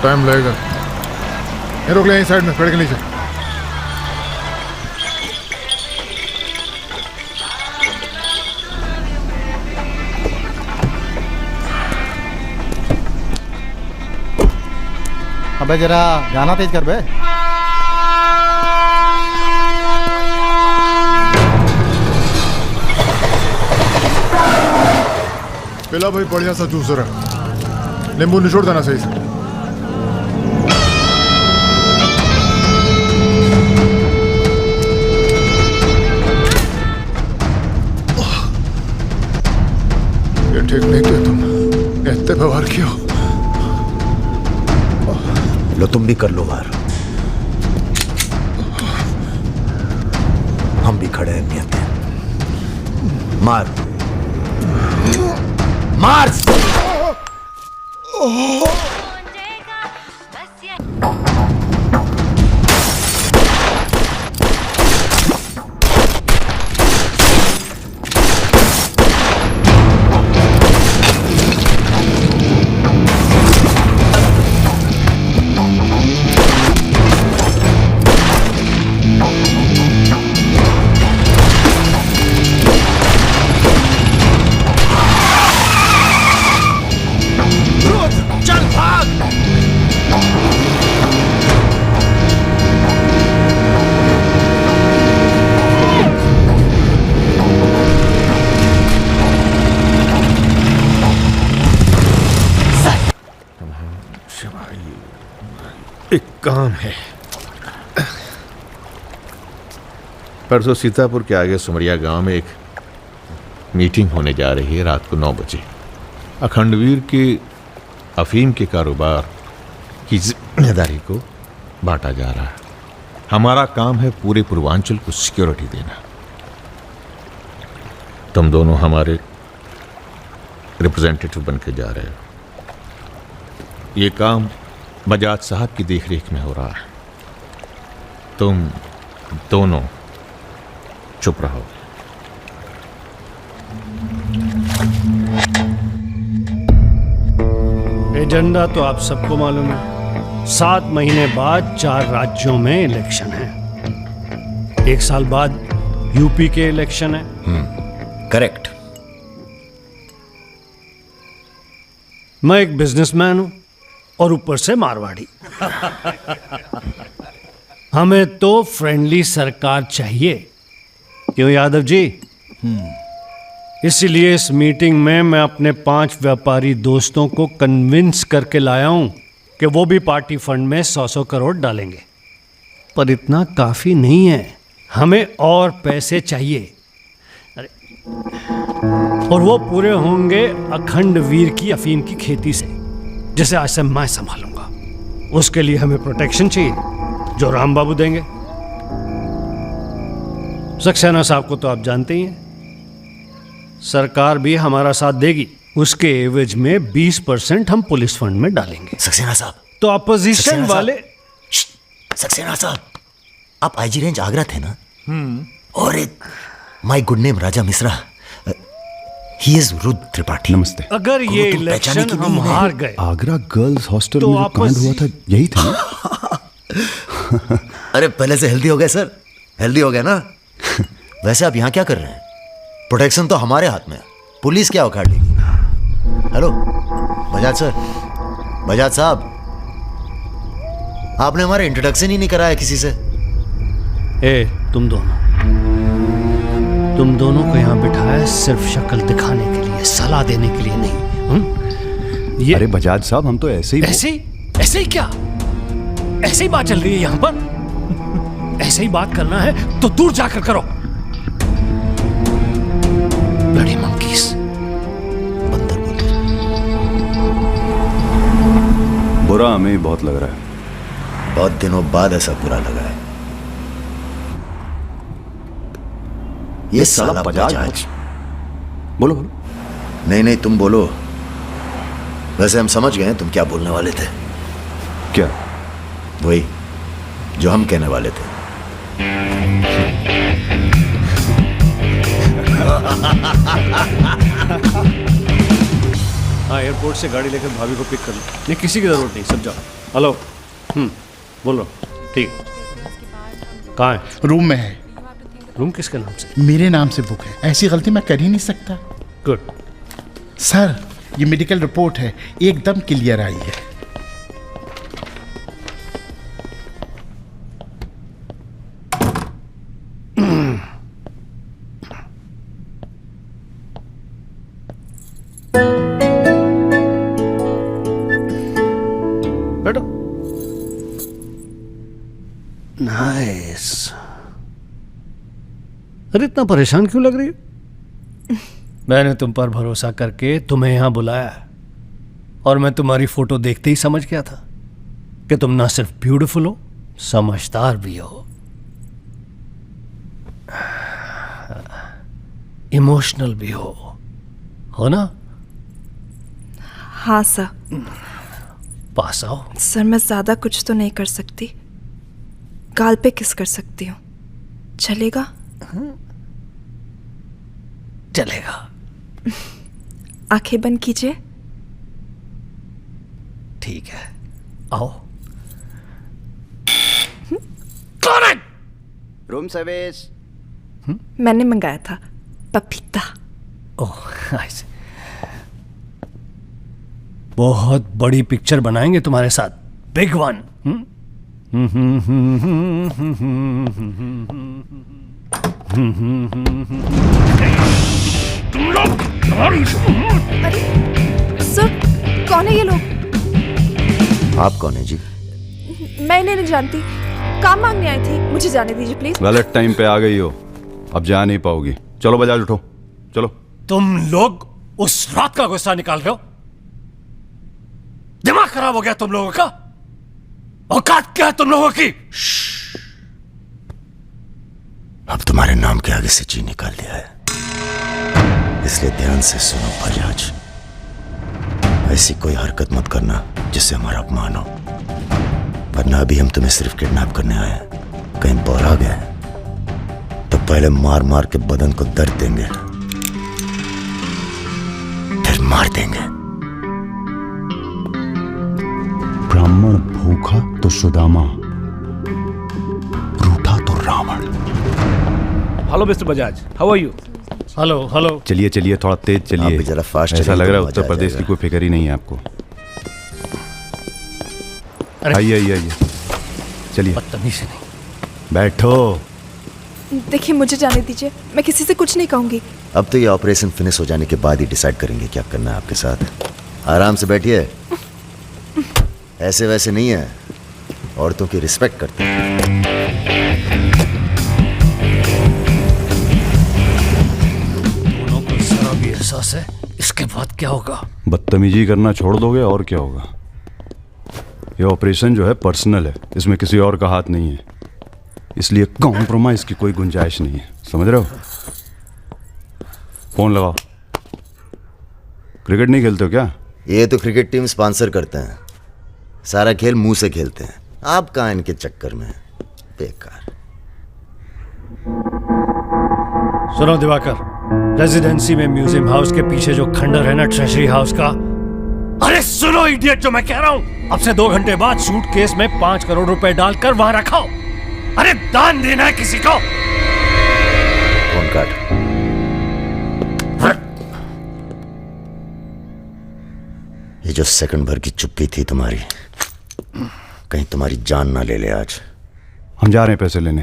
Speaker 16: टाइम लगेगा। ये रोक ले, यहीं साइड में पेड़ के नीचे।
Speaker 17: अबे जरा गाना तेज कर बे।
Speaker 16: पिला भाई बढ़िया सा जूस रहा। नींबू निचोड़ देना सही से। ये ठीक नहीं किया तुम, इतने व्यवहार किया।
Speaker 4: लो तुम भी कर लो वार। हम भी खड़े हैं नियत है। मार मार।
Speaker 19: एक काम है। परसों सीतापुर के आगे सुमरिया गांव में एक मीटिंग होने जा रही है रात को 9 बजे। अखंडवीर के अफीम के कारोबार की जिम्मेदारी को बांटा जा रहा है। हमारा काम है पूरे पूर्वांचल को सिक्योरिटी देना। तुम दोनों हमारे रिप्रेजेंटेटिव बन के जा रहे हो। ये काम बजाज साहब की देखरेख में हो रहा है। तुम दोनों चुप रहो।
Speaker 20: एजेंडा तो आप सबको मालूम है। 7 महीने बाद 4 राज्यों में इलेक्शन है। 1 साल बाद यूपी के इलेक्शन है।
Speaker 4: करेक्ट।
Speaker 20: मैं एक बिजनेसमैन हूं और ऊपर से मारवाड़ी। हमें तो फ्रेंडली सरकार चाहिए, क्यों यादव जी? इसीलिए इस मीटिंग में मैं अपने 5 व्यापारी दोस्तों को कन्विंस करके लाया हूं कि वो भी पार्टी फंड में 100-100 करोड़ डालेंगे। पर इतना काफी नहीं है, हमें और पैसे चाहिए। और वो पूरे होंगे अखंड वीर की अफीम की खेती से, जिसे आज से मैं संभालूंगा। उसके लिए हमें प्रोटेक्शन चाहिए, जो राम बाबू देंगे। सक्सेना साहब को तो आप जानते ही हैं, सरकार भी हमारा साथ देगी। उसके एवज में 20% हम पुलिस फंड में डालेंगे।
Speaker 4: सक्सेना साहब
Speaker 20: तो अपोजिशन वाले।
Speaker 4: सक्सेना साहब, आप आईजी रेंज आगरा थे ना? और my good name Raja Mishra, he is Rudra Tripathi.
Speaker 3: नमस्ते।
Speaker 20: अगर ये इलेक्शन हम हार गए,
Speaker 3: आगरा गर्ल्स हॉस्टल
Speaker 20: तो
Speaker 3: में जो कांड हुआ था यही था ना?
Speaker 4: अरे पहले से हेल्दी हो गए सर, हेल्दी हो गए ना। वैसे आप यहाँ क्या कर रहे हैं? प्रोटेक्शन तो हमारे हाथ में है, पुलिस क्या उखाड़ लेगी? हेलो बजाज सर, बजाज साहब, आपने हमारा इंट्रोडक्शन ही नहीं कराया किसी से।
Speaker 20: तुम दोनों को यहाँ बिठाया सिर्फ शक्ल दिखाने के लिए, सलाह देने के लिए नहीं।
Speaker 3: ये अरे बजाज साहब, हम तो ऐसे
Speaker 20: ही क्या? ऐसे ही बात चल रही है यहाँ पर। ऐसे ही बात करना है तो दूर जाकर करो। ब्लडी मंकीज,
Speaker 4: बंदर बोल।
Speaker 3: बुरा हमें बहुत लग रहा है।
Speaker 4: बहुत दिनों बाद ऐसा बुरा लगा है। ये साला बजाज।
Speaker 3: बोलो।
Speaker 4: नहीं तुम बोलो। वैसे हम समझ गए तुम क्या बोलने वाले थे।
Speaker 3: क्या?
Speaker 4: वही जो हम कहने वाले थे।
Speaker 20: हाँ, एयरपोर्ट से गाड़ी लेकर भाभी को पिक कर लो। नहीं, किसी की जरूरत नहीं, सब जाओ। हेलो, बोलो। ठीक, कहाँ है?
Speaker 21: रूम में है।
Speaker 20: रूम किसके नाम से?
Speaker 21: मेरे नाम से बुक है, ऐसी गलती मैं कर ही नहीं सकता।
Speaker 20: गुड
Speaker 21: सर, ये मेडिकल रिपोर्ट है, एकदम क्लियर आई है।
Speaker 20: बैठो। नाइस। अरे इतना परेशान क्यों लग रही हो? मैंने तुम पर भरोसा करके तुम्हें यहां बुलाया, और मैं तुम्हारी फोटो देखते ही समझ गया था कि तुम ना सिर्फ ब्यूटीफुल हो, समझदार भी हो, इमोशनल भी हो ना?
Speaker 22: हाँ सर।
Speaker 20: पास आओ।
Speaker 22: सर, मैं ज्यादा कुछ तो नहीं कर सकती, गाल पे किस कर सकती हूँ, चलेगा?
Speaker 20: चलेगा।
Speaker 22: आंखें बंद कीजिए।
Speaker 20: ठीक है, आओ। कौन है?
Speaker 17: Room service.
Speaker 22: मैंने मंगाया था, पपीता।
Speaker 20: ओह, ऐसे। बहुत बड़ी पिक्चर बनाएंगे तुम्हारे साथ, बिग वन। तुम लोग।
Speaker 22: अरे सर, कौन है ये लोग?
Speaker 4: आप कौन है जी?
Speaker 22: मैं इन्हें नहीं जानती, काम मांगने आई थी, मुझे जाने दीजिए प्लीज।
Speaker 3: गलत टाइम पे आ गई हो, अब जा नहीं पाओगी। चलो बजाज, उठो, चलो।
Speaker 20: तुम लोग उस रात का गुस्सा निकाल रहे हो? दिमाग खराब हो गया तुम लोगों का? औकात क्या है तुम लोगों की?
Speaker 4: अब तुम्हारे नाम के आगे से जी निकाल दिया है, इसलिए ध्यान से सुनो बजाज। ऐसी कोई हरकत मत करना जिससे हमारा अपमान हो, वरना अभी हम तुम्हें सिर्फ किडनैप करने आए हैं। कहीं बौरा गए तो पहले मार मार के बदन को दर्द देंगे, फिर मार देंगे।
Speaker 3: ब्राह्मण भूखा तो सुदामा, रूठा तो Ravan.
Speaker 5: Hello mister Bajaj, how are you?
Speaker 20: Hello hello.
Speaker 3: चलिए चलिए, थोड़ा तेज
Speaker 4: आप
Speaker 3: चलिए।
Speaker 4: भी जरा फास्ट
Speaker 3: ऐसा
Speaker 4: चलिए
Speaker 3: लग
Speaker 4: तो
Speaker 3: रहा है
Speaker 4: मजा
Speaker 3: उत्तर
Speaker 4: आ
Speaker 3: प्रदेश की
Speaker 4: जाएगा।
Speaker 3: कोई फिक्र ही नहीं है आपको।
Speaker 20: अरे।
Speaker 3: आइए आइए आइए, चलिए।
Speaker 20: बदतमीजी नहीं।
Speaker 3: बैठो।
Speaker 22: देखिए मुझे जाने दीजिए, मैं किसी से कुछ नहीं कहूंगी।
Speaker 4: अब तो ये ऑपरेशन फिनिश हो जाने के बाद ही डिसाइड करेंगे क्या करना है आपके साथ। आराम से बैठिए, ऐसे वैसे नहीं है, औरतों की रिस्पेक्ट करते हैं।
Speaker 20: दोनों को जरा भी एहसास है इसके बाद क्या होगा।
Speaker 3: बदतमीजी करना छोड़ दोगे और क्या होगा। ये ऑपरेशन जो है पर्सनल है, इसमें किसी और का हाथ नहीं है, इसलिए कॉम्प्रोमाइज की कोई गुंजाइश नहीं है, समझ रहे हो। फोन लगाओ। क्रिकेट नहीं खेलते हो क्या?
Speaker 4: ये तो क्रिकेट टीम स्पॉन्सर करते हैं, सारा खेल मुंह से खेलते हैं। आप कहाँ इनके चक्कर में, बेकार।
Speaker 20: सुनो दिवाकर, रेजिडेंसी में म्यूजियम हाउस के पीछे जो खंडर है ना ट्रेजरी हाउस का, अरे सुनो इडियट, जो मैं कह रहा हूं, अब से 2 घंटे बाद सूटकेस में 5 करोड़ रुपए डालकर वहां रखो। अरे दान देना है किसी को।
Speaker 4: फोन काट। ये जो सेकंड भर की चुप्पी थी तुम्हारी, कहीं तुम्हारी जान ना ले ले आज।
Speaker 3: हम जा रहे हैं पैसे लेने।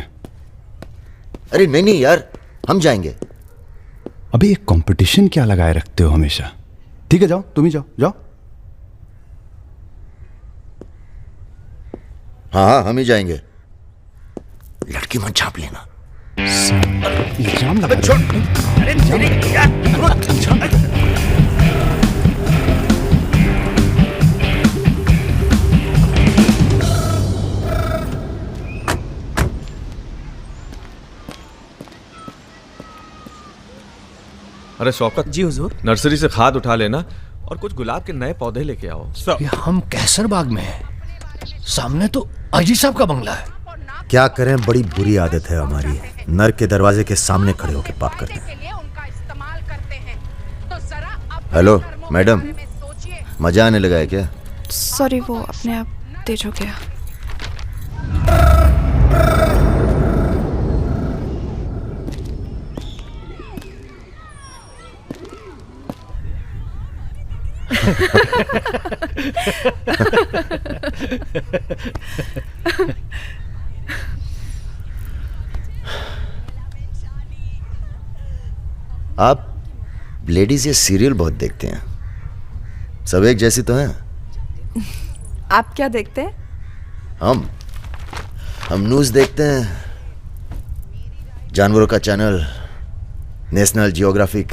Speaker 4: अरे नहीं नहीं यार, हम जाएंगे।
Speaker 3: अबे एक कंपटीशन क्या लगाए रखते हो हमेशा। ठीक है जाओ, तुम ही जाओ जाओ।
Speaker 4: हाँ हाँ हम ही जाएंगे। लड़की मत छाप लेना।
Speaker 3: इल्जाम लगा।
Speaker 4: छोड़। अरे तेरे यार।
Speaker 1: अरे शौकत
Speaker 13: जी हुजूर।
Speaker 1: नर्सरी से खाद उठा लेना और कुछ गुलाब के नए पौधे लेके आओ।
Speaker 20: ये हम कैसर बाग में हैं, सामने तो आईजी साहब का बंगला है।
Speaker 4: क्या करें, बड़ी बुरी आदत है हमारी, नर के दरवाजे के सामने खड़े होकर पाप करते हैं। हेलो मैडम, मजा आने लगा है क्या?
Speaker 22: सॉरी, वो अपने आप तेज हो गया।
Speaker 4: आप लेडीज ये सीरियल बहुत देखते हैं, सब एक जैसी तो हैं।
Speaker 22: आप क्या देखते हैं?
Speaker 4: हम न्यूज़ देखते हैं, जानवरों का चैनल, नेशनल जियोग्राफिक।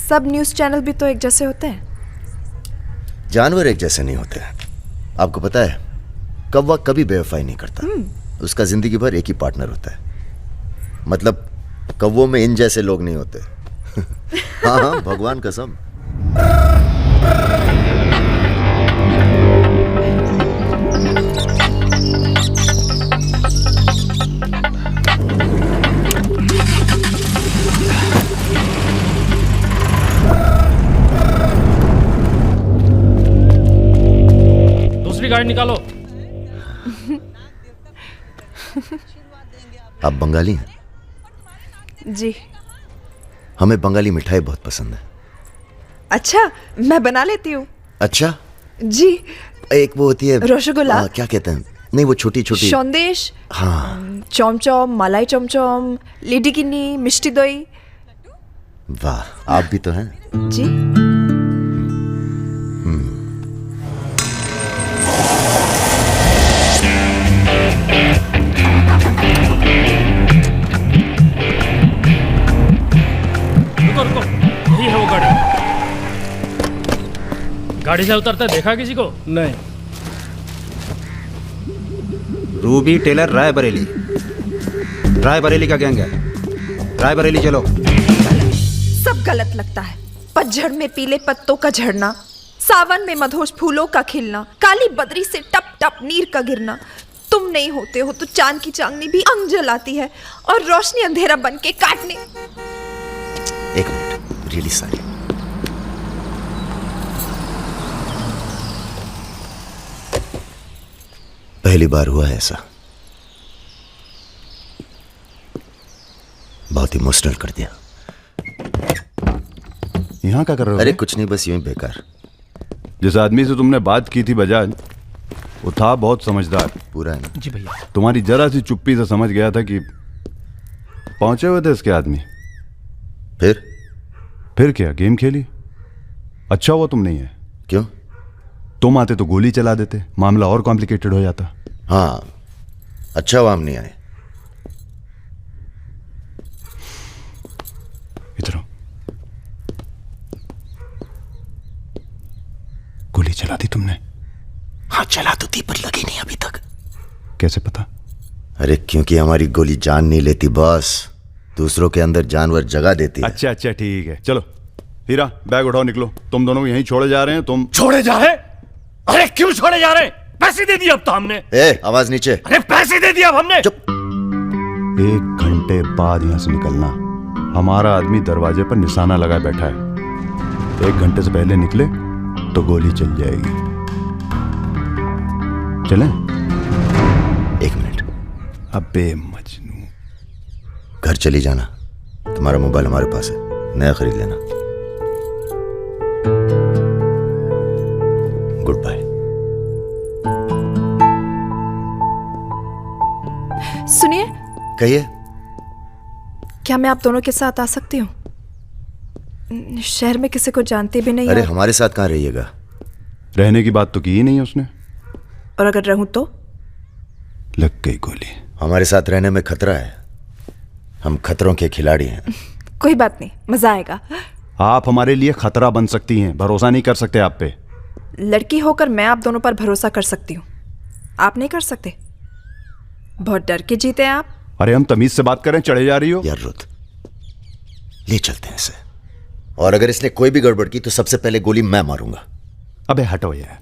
Speaker 22: सब न्यूज़ चैनल भी तो एक जैसे होते हैं।
Speaker 4: जानवर एक जैसे नहीं होते। आपको पता है, कौवा कभी बेवफाई नहीं करता, उसका जिंदगी भर एक ही पार्टनर होता है। मतलब कौवों में इन जैसे लोग नहीं होते। हाँ हाँ भगवान कसम।
Speaker 12: दूसरी गाड़ी निकालो।
Speaker 4: आप बंगाली हैं?
Speaker 22: जी।
Speaker 4: हमें बंगाली मिठाई बहुत पसंद है।
Speaker 22: अच्छा, मैं बना लेती हूँ।
Speaker 4: अच्छा
Speaker 22: जी।
Speaker 4: एक वो होती है
Speaker 22: रसगुल्ला।
Speaker 4: क्या कहते हैं, नहीं वो छोटी छोटी।
Speaker 22: सन्देश।
Speaker 4: हाँ।
Speaker 22: चमचम, मलाई चमचम, लेडीकिनी, मिष्टी दही।
Speaker 4: वाह, आप भी तो हैं।
Speaker 22: जी।
Speaker 12: रुको रुको, यही है वो गाड़ी। गाड़ी से उतरते देखा किसी को?
Speaker 13: नहीं।
Speaker 17: रूबी टेलर रायबरेली, रायबरेली का गैंग है। रायबरेली चलो।
Speaker 22: सब गलत लगता है। पतझड़ में पीले पत्तों का झड़ना, सावन में मधोश फूलों का खिलना, काली बदरी से टप टप नीर का गिरना। तुम नहीं होते हो तो चांद की चांदनी भी अंग जलाती है और रोशनी अंधेरा बन के काटने।
Speaker 4: एक मिनट, रियली सॉरी। पहली बार हुआ है ऐसा, बहुत इमोशनल कर दिया।
Speaker 3: यहाँ क्या कर रहे हो?
Speaker 2: अरे कुछ नहीं, बस यूं ही बेकार।
Speaker 3: जिस आदमी से तुमने बात की थी बजाज, वो था बहुत समझदार।
Speaker 2: पूरा है ना?
Speaker 12: जी भैया।
Speaker 3: तुम्हारी जरा सी चुप्पी से समझ गया था कि पहुंचे हुए थे इसके आदमी। फिर क्या गेम खेली? अच्छा हुआ तुम नहीं है।
Speaker 2: क्यों?
Speaker 3: तुम आते तो गोली चला देते, मामला और कॉम्प्लिकेटेड हो जाता।
Speaker 2: हाँ, अच्छा हुआ हम नहीं आए।
Speaker 3: इधर आओ। गोली चला दी तुमने?
Speaker 4: हाँ चला तो थी, पर लगी नहीं अभी तक।
Speaker 3: कैसे पता?
Speaker 2: अरे क्योंकि हमारी गोली जान नहीं लेती बॉस, दूसरों के अंदर जानवर जगा देती है।
Speaker 3: अच्छा अच्छा ठीक है, चलो हीरा बैग उठाओ, निकलो। तुम दोनों को यहीं छोड़े जा रहे हैं। तुम
Speaker 20: छोड़े जा रहे? अरे क्यों छोड़े जा रहे? पैसे दे दिए अब तो हमने।
Speaker 2: आवाज नीचे।
Speaker 20: अरे पैसे दे दिए अब हमने।
Speaker 2: चुप।
Speaker 3: 1 घंटे बाद यहां से निकलना। हमारा आदमी दरवाजे पर निशाना लगाए बैठा है। 1 घंटे से पहले निकले तो गोली चल जाएगी। चलें?
Speaker 2: 1 मिनट।
Speaker 3: अबे मजनू,
Speaker 2: घर चली जाना। तुम्हारा मोबाइल हमारे पास है, नया खरीद लेना। Goodbye.
Speaker 22: सुनिए।
Speaker 2: कहिए।
Speaker 22: क्या मैं आप दोनों के साथ आ सकती हूँ? शहर में किसी को जानते भी नहीं।
Speaker 2: अरे हमारे साथ कहाँ रहिएगा?
Speaker 3: रहने की बात तो की ही नहीं उसने।
Speaker 22: और अगर रहूं तो?
Speaker 3: लग गई गोली।
Speaker 2: हमारे साथ रहने में खतरा है, हम खतरों के खिलाड़ी हैं।
Speaker 22: कोई बात नहीं, मजा आएगा।
Speaker 3: आप हमारे लिए खतरा बन सकती हैं, भरोसा नहीं कर सकते आप पे।
Speaker 22: लड़की होकर मैं आप दोनों पर भरोसा कर सकती हूँ, आप नहीं कर सकते। बहुत डर के जीते हैं आप।
Speaker 3: अरे हम तमीज से बात करें, चढ़े जा रही हो।
Speaker 2: यार रुत, ले चलते हैं इसे, और अगर इसने कोई भी गड़बड़ की तो सबसे पहले गोली मैं मारूंगा।
Speaker 3: अबे हटो यार।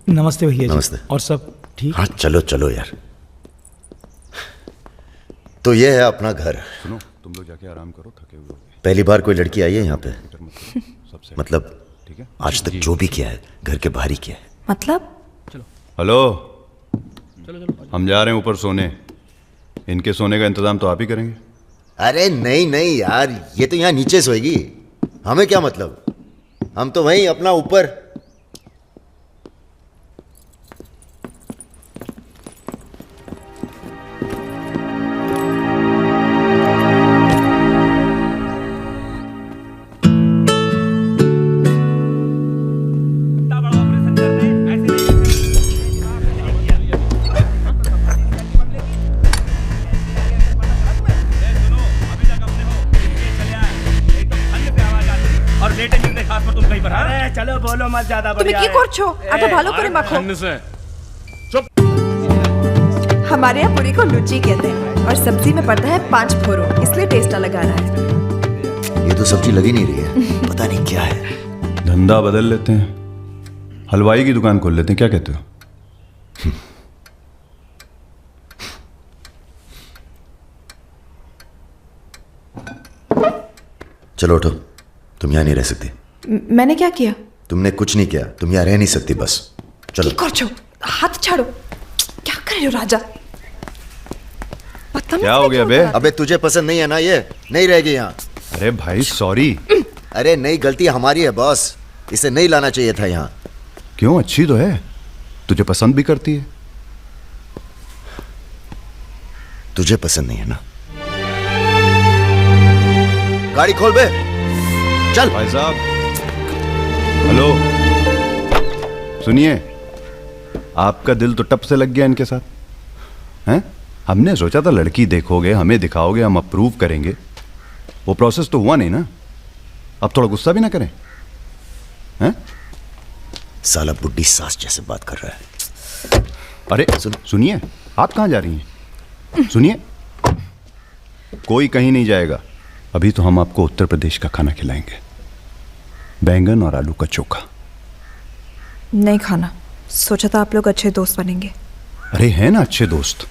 Speaker 8: नमस्ते भैया जी।
Speaker 2: नमस्ते।
Speaker 8: और सब ठीक?
Speaker 2: हाँ चलो चलो यार। तो ये है अपना घर।
Speaker 3: सुनो, तुम लोग जाके आराम करो, थके हुए हो।
Speaker 2: पहली बार कोई लड़की आई है यहाँ पे? मतलब
Speaker 3: ठीक है?
Speaker 2: आज तक जो भी किया है घर के बाहर ही किया है।
Speaker 22: मतलब?
Speaker 3: हेलो, हम जा रहे हैं ऊपर सोने। इनके सोने का इंतजाम तो आप ही करेंगे।
Speaker 2: अरे नहीं नहीं यार, ये तो यहाँ नीचे सोएगी, हमें क्या मतलब, हम तो वहीं अपना ऊपर।
Speaker 14: चलो बोलो मत ज्यादा।
Speaker 22: তুমি কি করছো? আটা ভালো করে মাখো। हमारे यहाँ पूरी को लुच्ची कहते हैं, और सब्जी में पड़ता है 5 फोरो, इसलिए टेस्ट अलग आ रहा है।
Speaker 2: ये तो सब्जी लगी नहीं रही है, पता नहीं क्या है।
Speaker 3: धंधा बदल लेते हैं, हलवाई की दुकान खोल लेते हैं, क्या कहते हो?
Speaker 2: चलो उठो, तुम यहाँ नहीं रह सकती।
Speaker 22: मैंने क्या किया?
Speaker 2: तुमने कुछ नहीं किया, तुम यहाँ रह नहीं सकती, बस चलो।
Speaker 22: हाथ छाड़ो। क्या कर रहे हो राजा?
Speaker 3: क्या हो गया बे?
Speaker 2: अबे तुझे पसंद नहीं है ना, ये नहीं रहेगी यहाँ।
Speaker 3: अरे भाई सॉरी।
Speaker 2: अरे नहीं, गलती हमारी है बॉस, इसे नहीं लाना चाहिए था यहाँ।
Speaker 3: क्यों, अच्छी तो है, तुझे पसंद भी करती है।
Speaker 2: तुझे पसंद नहीं है ना? गाड़ी खोल बे, चल।
Speaker 3: भाई साहब, हेलो, सुनिए, आपका दिल तो टप से लग गया इनके साथ, हैं? हमने सोचा था लड़की देखोगे, हमें दिखाओगे, हम अप्रूव करेंगे। वो प्रोसेस तो हुआ नहीं ना। अब थोड़ा गुस्सा भी ना करें, हैं?
Speaker 2: साला बुड्ढी सास जैसे बात कर रहा है।
Speaker 3: अरे सुनिए, आप कहाँ जा रही हैं? सुनिए, कोई कहीं नहीं जाएगा। अभी तो हम आपको उत्तर प्रदेश का खाना खिलाएंगे, बैंगन और आलू का चोखा।
Speaker 22: नहीं खाना, सोचा था आप लोग अच्छे दोस्त बनेंगे।
Speaker 3: अरे हैं ना अच्छे दोस्त।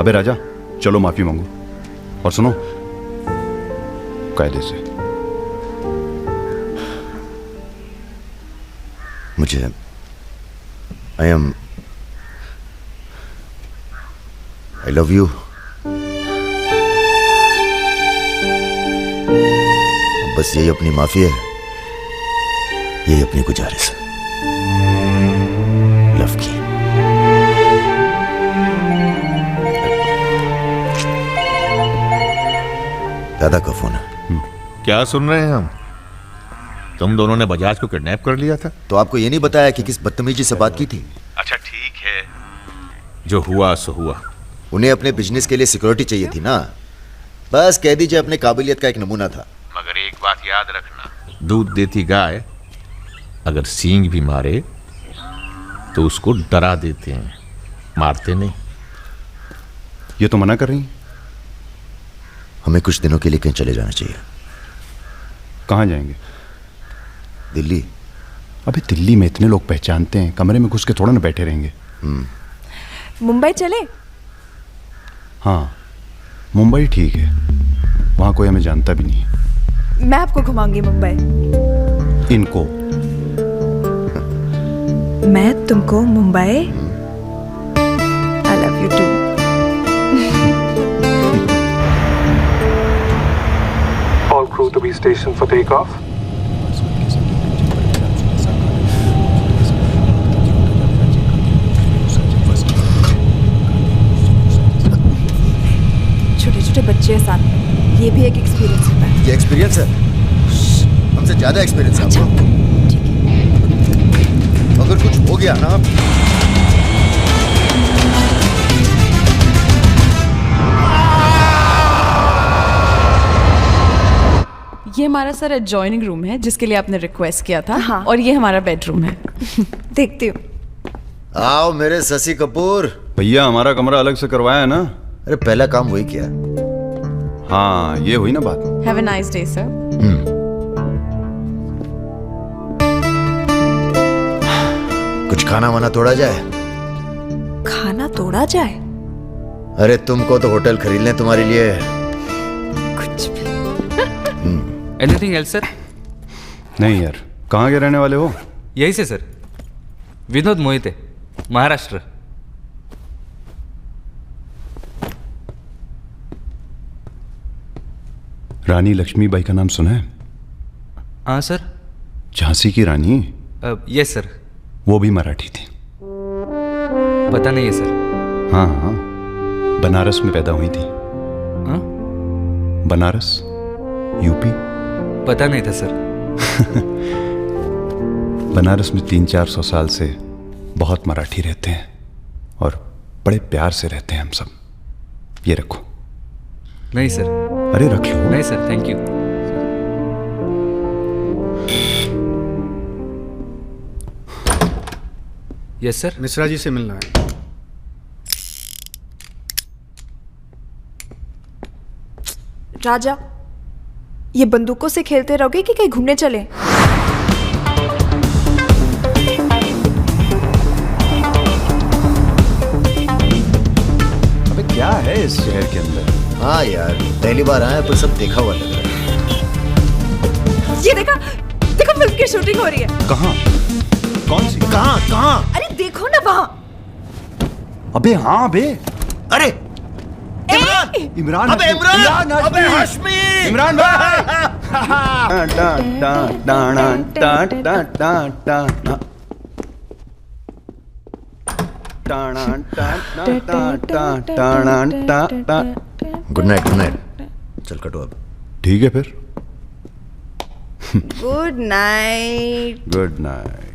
Speaker 3: अबे राजा, चलो माफी मांगो। और सुनो, कायदे से।
Speaker 2: मुझे आई लव यू। बस यही अपनी माफी है, यही अपनी गुजारिश है लव की। दादा का फोन है।
Speaker 19: क्या सुन रहे हैं हम? तुम दोनों ने बजाज को किडनैप कर लिया था?
Speaker 2: तो आपको ये नहीं बताया कि किस बदतमीजी से बात की थी?
Speaker 19: अच्छा ठीक है, जो हुआ सो हुआ।
Speaker 2: उन्हें अपने बिजनेस के लिए सिक्योरिटी चाहिए थी ना, बस कह दीजिए अपने काबिलियत का एक नमूना था।
Speaker 19: मगर एक बात याद रखना, दूध देती गाय अगर सींग भी मारे तो उसको डरा देते हैं, मारते नहीं।
Speaker 3: ये तो मना कर रही हैं।
Speaker 2: हमें कुछ दिनों के लिए कहीं चले जाना चाहिए।
Speaker 3: कहाँ जाएंगे?
Speaker 2: दिल्ली।
Speaker 3: अबे दिल्ली में इतने लोग पहचानते हैं, कमरे में घुस के थोड़ा ना बैठे रहेंगे।
Speaker 22: मुंबई चले?
Speaker 3: हाँ, मुंबई ठीक है, वहाँ कोई हमें जानता भी नहीं है।
Speaker 22: मैं आपको घुमाऊंगी मुंबई।
Speaker 3: इनको?
Speaker 22: मैं तुमको Mumbai. I love you too.
Speaker 8: All crew to be stationed for takeoff.
Speaker 22: छोटे छोटे बच्चे हैं साथ में, ये भी एक एक्सपीरियंस होता है।
Speaker 2: ये एक्सपीरियंस है? हमसे ज्यादा एक्सपीरियंस है आपको। अगर कुछ हो गया ना,
Speaker 11: ये हमारा सर एडजॉइनिंग रूम है जिसके लिए आपने रिक्वेस्ट किया था। हाँ। और ये हमारा बेडरूम है।
Speaker 22: देखती हूँ।
Speaker 2: आओ मेरे शशि कपूर।
Speaker 3: भैया हमारा कमरा अलग से करवाया है ना?
Speaker 2: अरे पहला काम वही किया।
Speaker 3: हाँ, ये हुई ना बात।
Speaker 11: Have a nice day sir.
Speaker 2: कुछ खाना वाना तोड़ा जाए?
Speaker 22: खाना तोड़ा जाए?
Speaker 2: अरे तुमको तो होटल खरीद लें तुम्हारे लिए।
Speaker 22: कुछ भी।
Speaker 23: Anything else sir?
Speaker 3: नहीं यार, कहाँ के रहने वाले हो?
Speaker 23: यही से सर, विनोद मोहिते, महाराष्ट्र।
Speaker 3: रानी लक्ष्मीबाई का नाम सुना है?
Speaker 23: हाँ सर।
Speaker 3: झांसी की रानी?
Speaker 23: Yes sir.
Speaker 3: वो भी मराठी थी।
Speaker 23: पता नहीं है सर।
Speaker 3: हाँ हाँ, बनारस में पैदा हुई थी।
Speaker 23: हाँ?
Speaker 3: बनारस, यूपी।
Speaker 23: पता नहीं था सर।
Speaker 3: बनारस में 300-400 साल से बहुत मराठी रहते हैं और बड़े प्यार से रहते हैं हम सब। ये रखो।
Speaker 23: नहीं सर।
Speaker 3: अरे रख लो।
Speaker 23: नहीं sir, thank you. Yes sir.
Speaker 17: Mishra ji से मिलना है।
Speaker 22: राजा, ये बंदूकों से खेलते रहोगे कि कहीं घूमने चले?
Speaker 3: अबे क्या है इस शहर के अंदर?
Speaker 2: हाँ यार, पहली बार आया पर सब देखा हुआ लग रहा है।
Speaker 22: ये देखा, देखो फिल्म की शूटिंग हो रही है।
Speaker 3: कहाँ? कौन सी?
Speaker 2: कहाँ?
Speaker 22: अरे देखो ना वहाँ।
Speaker 3: अबे हाँ बे।
Speaker 2: अरे
Speaker 3: इमरान।
Speaker 2: अबे इमरान, अबे हाशमी,
Speaker 3: इमरान भाई।
Speaker 2: Good night, good night. चल कटो अब।
Speaker 3: ठीक है फिर।
Speaker 22: Good night.
Speaker 3: Good night.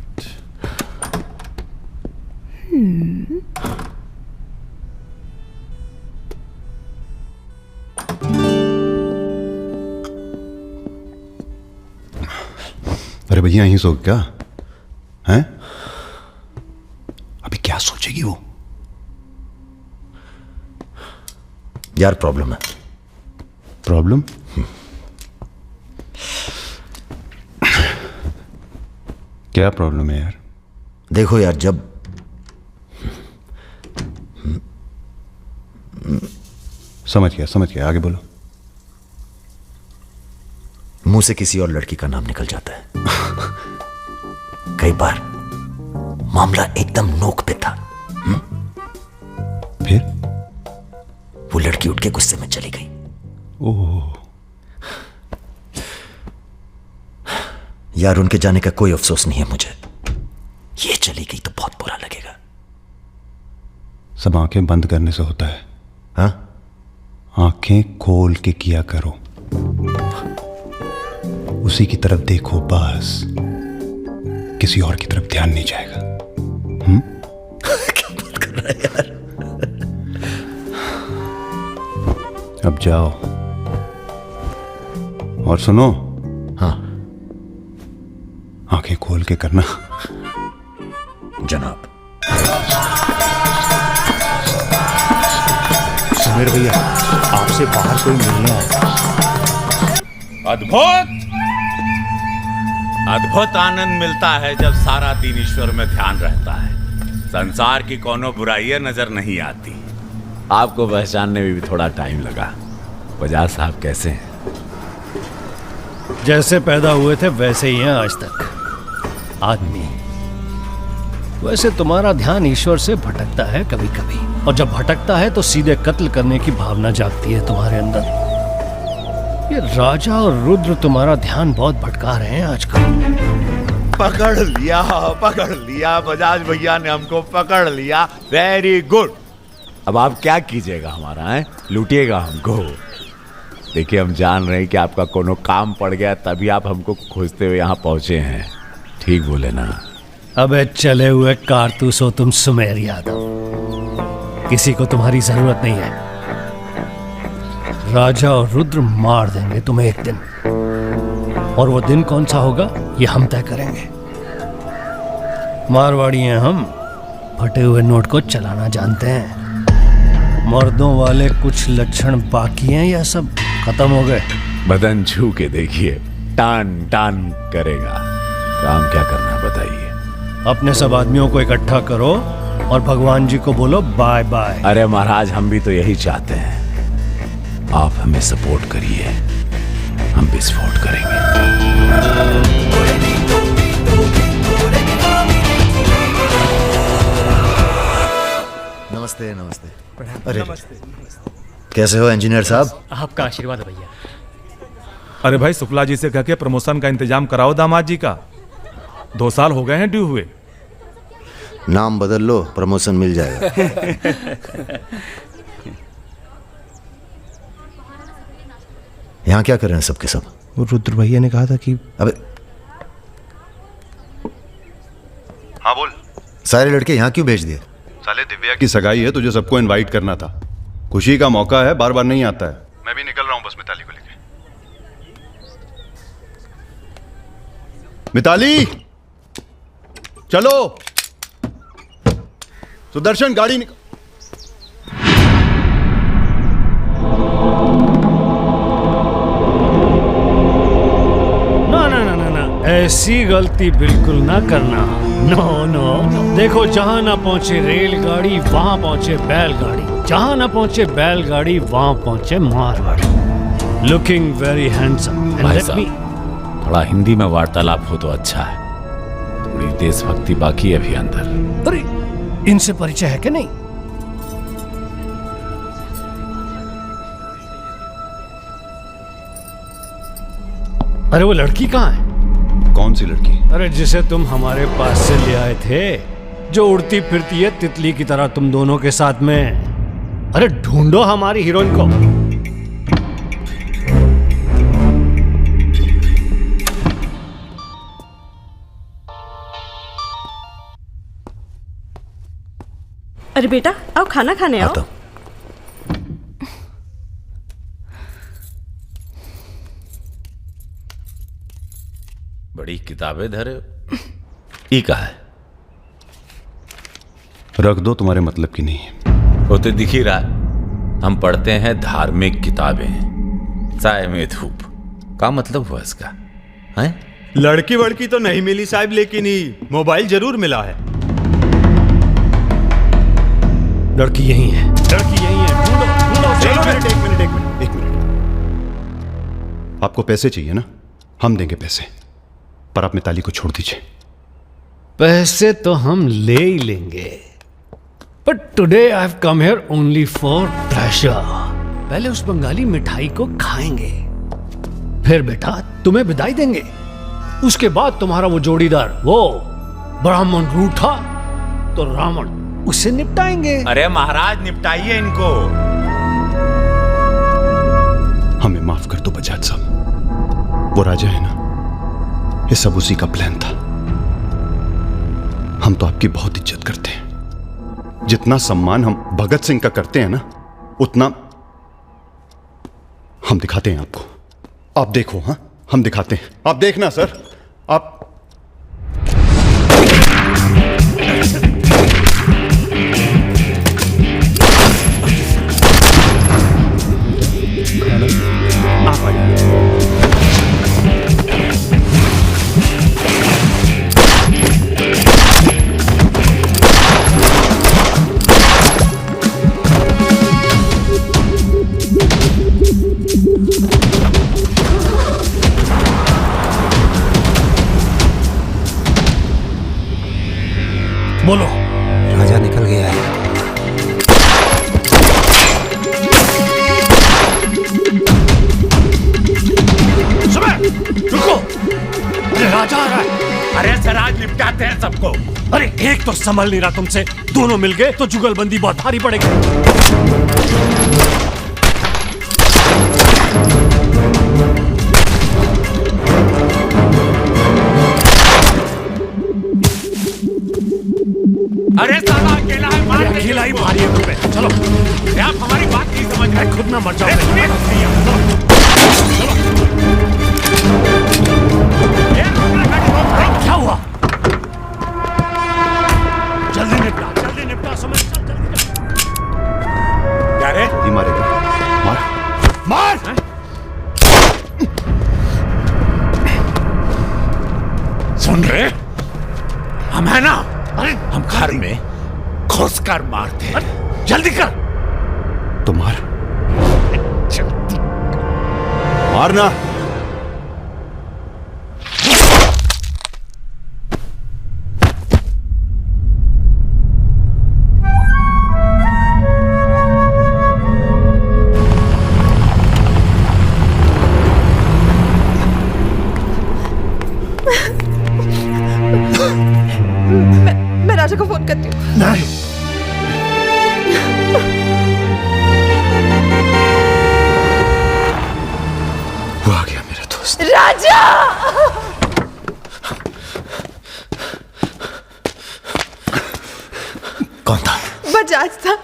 Speaker 3: अरे भैया यहीं सो क्या? हैं? अभी क्या सोचेगी वो?
Speaker 4: यार प्रॉब्लम है।
Speaker 3: प्रॉब्लम? क्या प्रॉब्लम है यार?
Speaker 4: देखो यार, जब
Speaker 3: समझ गया, आगे बोलो।
Speaker 4: मुंह से किसी और लड़की का नाम निकल जाता है। कई बार मामला एकदम नोक पे था।
Speaker 3: फिर
Speaker 4: वो लड़की उठ के गुस्से में चली गई।
Speaker 3: ओह
Speaker 4: यार, उनके जाने का कोई अफसोस नहीं है मुझे। ये चली गई तो बहुत बुरा लगेगा।
Speaker 3: सब आंखें बंद करने से होता है।
Speaker 4: हाँ?
Speaker 3: आंखें खोल के किया करो, उसी की तरफ देखो बस, किसी और की तरफ ध्यान नहीं जाएगा।
Speaker 4: क्या बात कर रहा है यार?
Speaker 3: अब जाओ और सुनो।
Speaker 4: हाँ,
Speaker 3: आंखें खोल के करना।
Speaker 4: जनाब।
Speaker 20: समीर भैया, आपसे बाहर कोई मिलने आया।
Speaker 7: अद्भुत आनंद मिलता है जब सारा दिन ईश्वर में ध्यान रहता है। संसार की कोनो बुराइयां नजर नहीं आती। आपको पहचानने में भी थोड़ा टाइम लगा। बजाज साहब कैसे हैं?
Speaker 20: जैसे पैदा हुए थे वैसे ही हैं आज तक। आदमी। वैसे तुम्हारा ध्यान ईश्वर से भटकता है कभी कभी, और जब भटकता है तो सीधे कत्ल करने की भावना जागती है तुम्हारे अंदर। ये राजा और रुद्र तुम्हारा ध्यान बहुत भटका रहे हैं आजकल।
Speaker 7: पकड़ लिया बजाज भैया ने हमको पकड़ लिया। Very good. अब आप क्या कीजिएगा हमारा है? लूटिएगा हमको। देखिए, हम जान रहे हैं कि आपका कोनो काम पड़ गया, तभी आप हमको खोजते हुए यहाँ पहुंचे हैं। ठीक बोले ना?
Speaker 20: अबे चले हुए कारतूस हो तुम सुमेर यादव। किसी को तुम्हारी जरूरत नहीं है। राजा और रुद्र मार देंगे तुम्हें एक दिन, और वो दिन कौन सा होगा ये हम तय करेंगे। मारवाड़ी हैं हम, फटे हुए नोट को चलाना जानते हैं। मर्दों वाले कुछ लक्षण बाकी हैं या सब खत्म हो गए?
Speaker 7: बदन छू के देखिए, टान टान करेगा। काम क्या करना है बताइए?
Speaker 20: अपने सब आदमियों को इकट्ठा करो और भगवान जी को बोलो बाय बाय।
Speaker 7: अरे महाराज, हम भी तो यही चाहते हैं। आप हमें सपोर्ट करिए, हम विस्फोट करेंगे।
Speaker 4: नमस्ते नमस्ते। अरे कैसे हो इंजीनियर साहब?
Speaker 12: आपका आशीर्वाद है भैया।
Speaker 18: अरे भाई, शुक्ला जी से कह के प्रमोशन का इंतजाम कराओ दामाद जी का। 2 साल हो गए हैं ड्यू हुए।
Speaker 2: नाम बदल लो, प्रमोशन मिल जाएगा।
Speaker 4: यहाँ क्या कर रहे हैं सबके सब?
Speaker 17: वो रुद्र भैया ने कहा था कि
Speaker 4: अबे
Speaker 3: हाँ बोल।
Speaker 4: सारे लड़के यहाँ क्यों भेज दिए?
Speaker 3: साले दिव्या की सगाई है, तुझे सबको इनवाइट करना था। खुशी का मौका है, बार बार नहीं आता है। मैं भी निकल रहा हूँ बस मिताली को लेके। मिताली चलो। सुदर्शन गाड़ी निकल।
Speaker 20: ऐसी गलती बिल्कुल ना करना। No no no. देखो, जहां ना पहुंचे रेलगाड़ी वहां पहुंचे बैलगाड़ी, जहां ना पहुंचे बैलगाड़ी वहां पहुंचे मारवाड़ी। Looking very handsome.
Speaker 7: भाई साहब, थोड़ा हिंदी में वार्तालाप हो तो अच्छा है। थोड़ी देशभक्ति बाकी है अभी अंदर।
Speaker 20: अरे इनसे परिचय है कि नहीं? अरे वो लड़की कहाँ है?
Speaker 3: कौन सी लड़की?
Speaker 20: अरे जिसे तुम हमारे पास से ले आए थे, जो उड़ती फिरती है तितली की तरह तुम दोनों के साथ में। अरे ढूंढो हमारी हीरोइन को।
Speaker 10: अरे बेटा, आओ खाना खाने आओ।
Speaker 7: बड़ी किताबें धरे। ई का है?
Speaker 3: रख दो, तुम्हारे मतलब की नहीं है।
Speaker 7: वो तो दिख ही रहा, हम पढ़ते हैं धार्मिक किताबें, चाय में धूप। क्या मतलब हुआ इसका? हैं?
Speaker 6: लड़की वड़की तो नहीं मिली साहब, लेकिन ही मोबाइल जरूर मिला है।
Speaker 20: लड़की यही है, लड़की यही है। ढूंढो ढूंढो।
Speaker 3: एक मिनट। आपको पैसे चाहिए ना? हम देंगे पैसे, पर आप मिताली को छोड़ दीजिए।
Speaker 20: पैसे तो हम ले ही लेंगे, but today I have come here only for pleasure. पहले उस बंगाली मिठाई को खाएंगे, फिर बेटा तुम्हें विदाई देंगे। उसके बाद तुम्हारा वो जोड़ीदार, वो ब्राह्मण रूठा तो रावण, उसे निपटाएंगे।
Speaker 7: अरे महाराज, निपटाइए इनको।
Speaker 3: हमें माफ कर दो बजाज साहब, वो राजा है ना, ये सब उसी का प्लान था। हम तो आपकी बहुत इज्जत करते हैं। जितना सम्मान हम भगत सिंह का करते हैं ना, उतना हम दिखाते हैं आपको। आप देखो, हाँ हम दिखाते हैं, आप देखना सर। आप
Speaker 20: बोलो।
Speaker 17: राजा निकल गया है।
Speaker 20: सुबह रुको, अरे राजा आ रहा है।
Speaker 7: अरे सर, आज निपटाते हैं सबको।
Speaker 20: अरे एक तो संभल नहीं रहा तुमसे, दोनों मिल गए तो जुगलबंदी बहुत भारी पड़ेगी।
Speaker 7: अरे साला अकेला है, मार दे।
Speaker 20: अकेला ही भारी है तुम पे। चलो,
Speaker 7: आप हमारी बात नहीं समझ रहे,
Speaker 20: खुद ना मर जाओ। क्या हुआ? जल्दी निपटा, समझ चल, जल्दी।
Speaker 7: क्या रे?
Speaker 3: ही मारेगा, मार।
Speaker 7: सुन रहे, हम है ना, हम घर में घुस कर मारते हैं।
Speaker 20: जल्दी कर।
Speaker 3: तो मार, मारना।
Speaker 22: मैं राजा को फोन करती हूँ।
Speaker 20: नहीं,
Speaker 3: वो आ गया मेरा दोस्त।
Speaker 22: राजा!
Speaker 4: कौन था?
Speaker 22: बजाज था,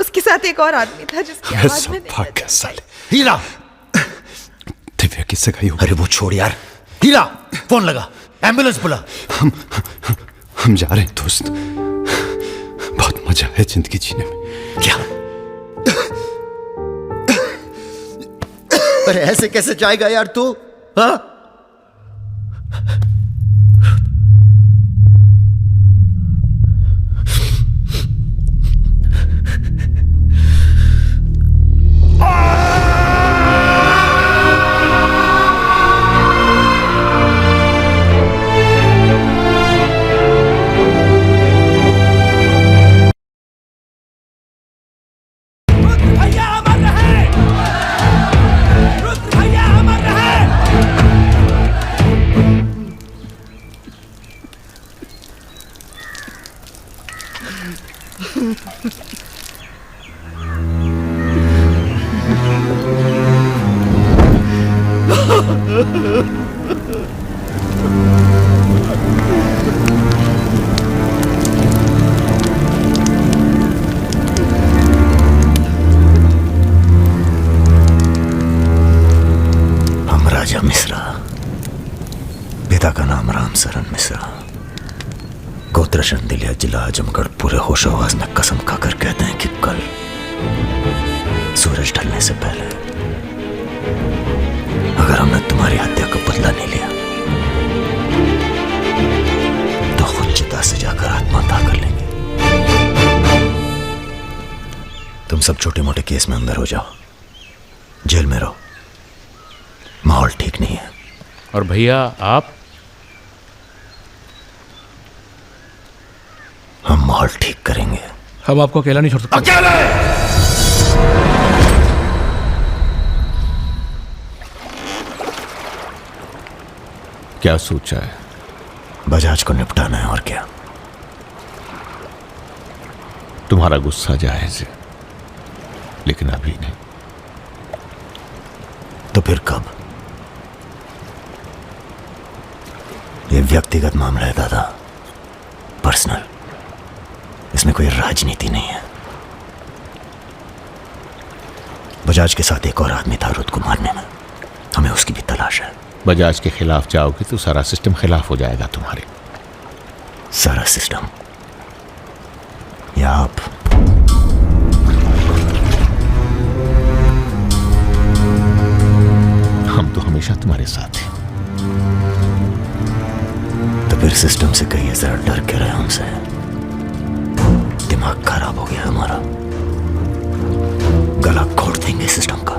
Speaker 22: उसके साथ एक और आदमी था जिसकी आवाज में नहीं
Speaker 3: भाग साले।
Speaker 4: हीरा,
Speaker 3: दिव्या किससे गई हो?
Speaker 4: अरे वो छोड़ यार। हीरा, फोन लगा, एम्बुलेंस बुला।
Speaker 3: हम जा रहे हैं दोस्त, बहुत मजा है जिंदगी जीने में।
Speaker 4: क्या?
Speaker 2: अरे ऐसे कैसे जाएगा यार तू? हाँ?
Speaker 4: हम राजा मिश्रा, पिता का नाम राम सरन मिश्रा, बहुत रोशन दिलिया जिला आजमगढ़ पूरे होशो हवास में कसम खाकर कहते हैं कि कल सूरज ढलने से पहले अगर हमने तुम्हारी हत्या का बदला नहीं लिया तो खुद चिता से जाकर आत्महत्या कर लेंगे। तुम सब छोटे मोटे केस में अंदर हो जाओ, जेल में रहो, माहौल ठीक नहीं है।
Speaker 5: और भैया आप?
Speaker 4: हम माहौल ठीक करेंगे।
Speaker 9: हम आपको अकेला नहीं छोड़ सकते।
Speaker 4: अकेले!
Speaker 19: क्या सोचा है?
Speaker 4: बजाज को निपटाना है और क्या।
Speaker 19: तुम्हारा गुस्सा जायज है, लेकिन अभी नहीं।
Speaker 4: तो फिर कब? ये व्यक्तिगत मामला है दादा, पर्सनल। इसमें कोई राजनीति नहीं है। बजाज के साथ एक और आदमी था रुद को मारने में, हमें उसकी भी तलाश है।
Speaker 19: बजाज के खिलाफ जाओगे तो सारा सिस्टम खिलाफ हो जाएगा तुम्हारे।
Speaker 4: सारा सिस्टम या आप?
Speaker 19: हम तो हमेशा तुम्हारे साथ हैं।
Speaker 4: तो फिर सिस्टम से कहिए जरा डर के रहे हमसे। दिमाग खराब हो गया हमारा, गला घोट देंगे सिस्टम का।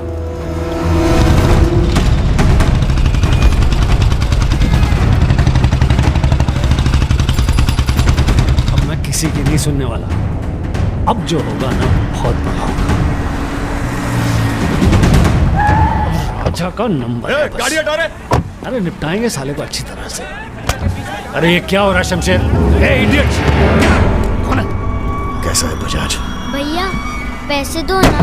Speaker 20: अब मैं किसी की नहीं सुनने वाला। अब जो होगा ना बहुत बड़ा होगा। राजा का नंबर है बस।
Speaker 18: गाड़ी हटा रे।
Speaker 20: अरे निपटाएंगे साले को अच्छी तरह से। अरे ये क्या हो रहा है शमशेर? ए इडियट! कौन है?
Speaker 4: कैसा है बजाज?
Speaker 15: भैया पैसे दो ना।